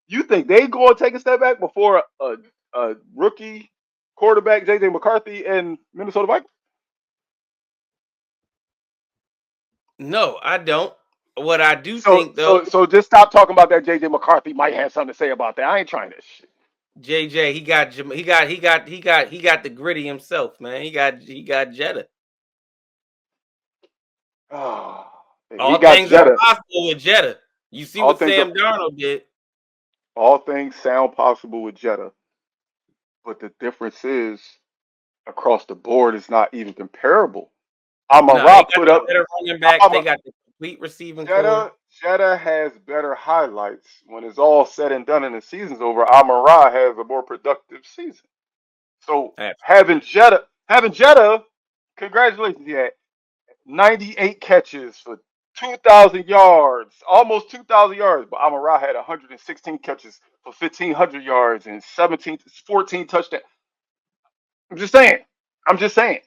You think they go and take a step back before a rookie quarterback, J.J. McCarthy, and Minnesota Vikings? No, I don't. What I do So, think though, so just stop talking about that. J.J. McCarthy might have something to say about that. I ain't trying that shit. JJ, he got the gritty himself, man. He got Jetta. Oh, he All got things are Jetta. possible with Jetta. You see All what things, Sam Darnold did. all things sound possible with Jetta, but the difference is across the board is not even comparable. No, they Amon-Ra got put the up. better running backs. They Amon- got the complete receiving core. Jetta has better highlights. When it's all said and done and the season's over, Amon-Ra has a more productive season. So having Jetta, congratulations, he had 98 catches for 2,000 yards, almost 2,000 yards. But Amon-Ra had 116 catches for 1,500 yards and 14 touchdowns. I'm just saying. I'm just saying.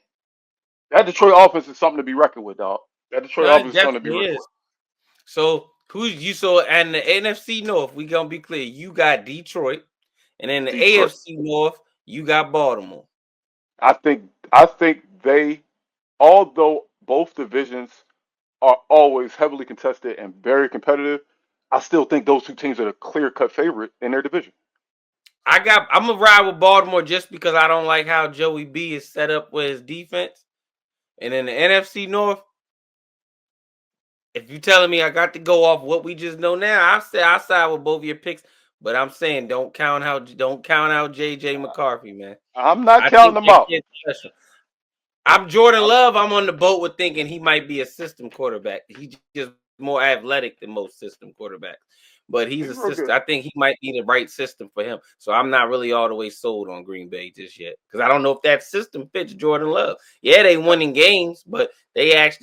That Detroit offense is something to be reckoned with, dog. That Detroit No, it offense is something to be definitely reckoned is. So who's you so and the NFC North, we gonna be clear. You got Detroit, and in the with. Detroit. AFC North, you got Baltimore. I think they, although both divisions are always heavily contested and very competitive, I still think those two teams are the clear-cut favorite in their division. I'm gonna ride with Baltimore just because I don't like how Joey B is set up with his defense. And in the NFC North, if you telling me I got to go off what we just know now, I side with both of your picks. But I'm saying don't count out JJ McCarthy, man. I'm not I counting think them that out. kid's special. I'm Jordan Love. I'm on the boat with thinking he might be a system quarterback. He's just more athletic than most system quarterbacks. But he's a He's real system. good. I think he might be the right system for him. So I'm not really all the way sold on Green Bay just yet. Because I don't know if that system fits Jordan Love. Yeah, they winning games, but they got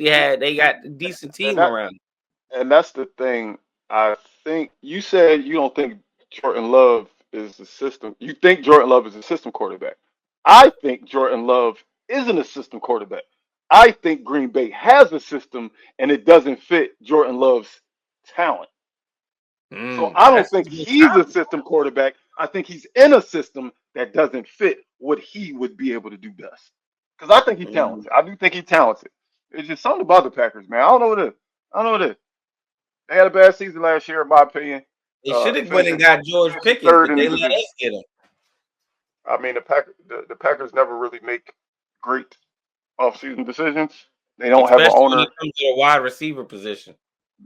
a decent And team that around. and that's the thing. I think you said you don't think Jordan Love is the system. You think Jordan Love is a system quarterback. I think Jordan Love isn't a system quarterback. I think Green Bay has a system and it doesn't fit Jordan Love's talent. So I don't That's think he's a system quarterback. I think he's in a system that doesn't fit what he would be able to do best. Because I think he's talented. I do think he's talented. It's just something about the Packers, man. I don't know what it is. I don't know what it is. They had a bad season last year, in my opinion. They should have went and Finishing, got George finishing Pickens, third but in the they let division. us get him. I mean, the Packers never really make great offseason decisions. They don't have an Especially when it owner. comes to a wide receiver position.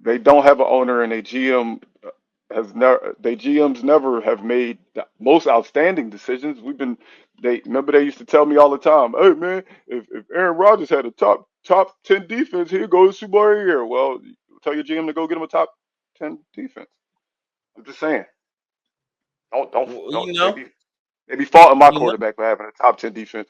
They don't have an owner, and a GM has never. They GMs never have made the most outstanding decisions. They remember they used to tell me all the time, "Hey man, if Aaron Rodgers had a top 10 defense, he'd go to Super Bowl every year." Well, tell your GM to go get him a top 10 defense. I'm just saying. Don't You know, they be faulting my you know. quarterback for having a top 10 defense.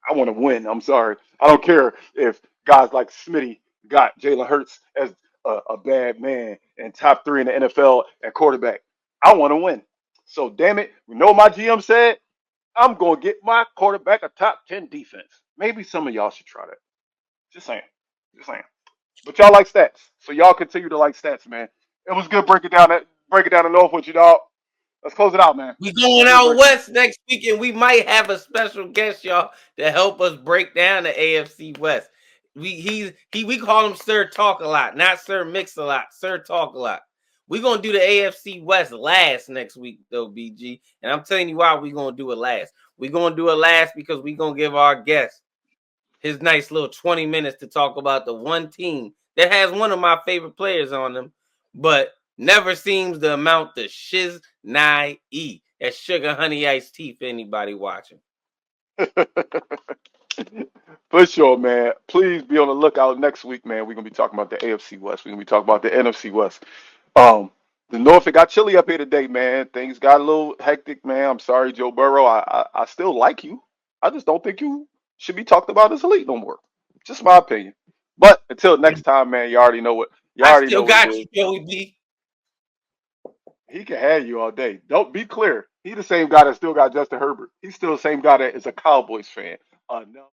I want to win. I'm sorry. I don't care if guys like Smitty got Jalen Hurts as a bad man and top 3 in the NFL at quarterback. I want to win. So damn it, you know what my GM said? I'm gonna get my quarterback a top 10 defense. Maybe some of y'all should try that. Just saying. Just saying. But y'all like stats. So y'all continue to like stats, man. It was good breaking down the North with you, dog. Let's close it out, man. We going out west next week, and we might have a special guest, y'all, to help us break down the AFC West. We call him Sir Talk a Lot, not Sir Mix a Lot. Sir Talk a Lot. We're gonna do the AFC West last next week, though, BG. And I'm telling you why we're gonna do it last. We're gonna do it last because we're gonna give our guest his nice little 20 minutes to talk about the one team that has one of my favorite players on them, but never seems to amount to shiz nye e. That's sugar honey iced tea for anybody watching. For sure, man. Please be on the lookout next week, man. We're gonna be talking about the AFC West. We're gonna be talking about the NFC West. Um, the North, it got chilly up here today, man. Things got a little hectic, man. I'm sorry, Joe Burrow. I still like you. I just don't think you should be talked about as elite no more. Just my opinion. But until next time, man, you I already still know what it got is. you, Joey B. He can have you all day. Don't be clear. He the same guy that still got Justin Herbert. He's still the same guy that is a Cowboys fan. No.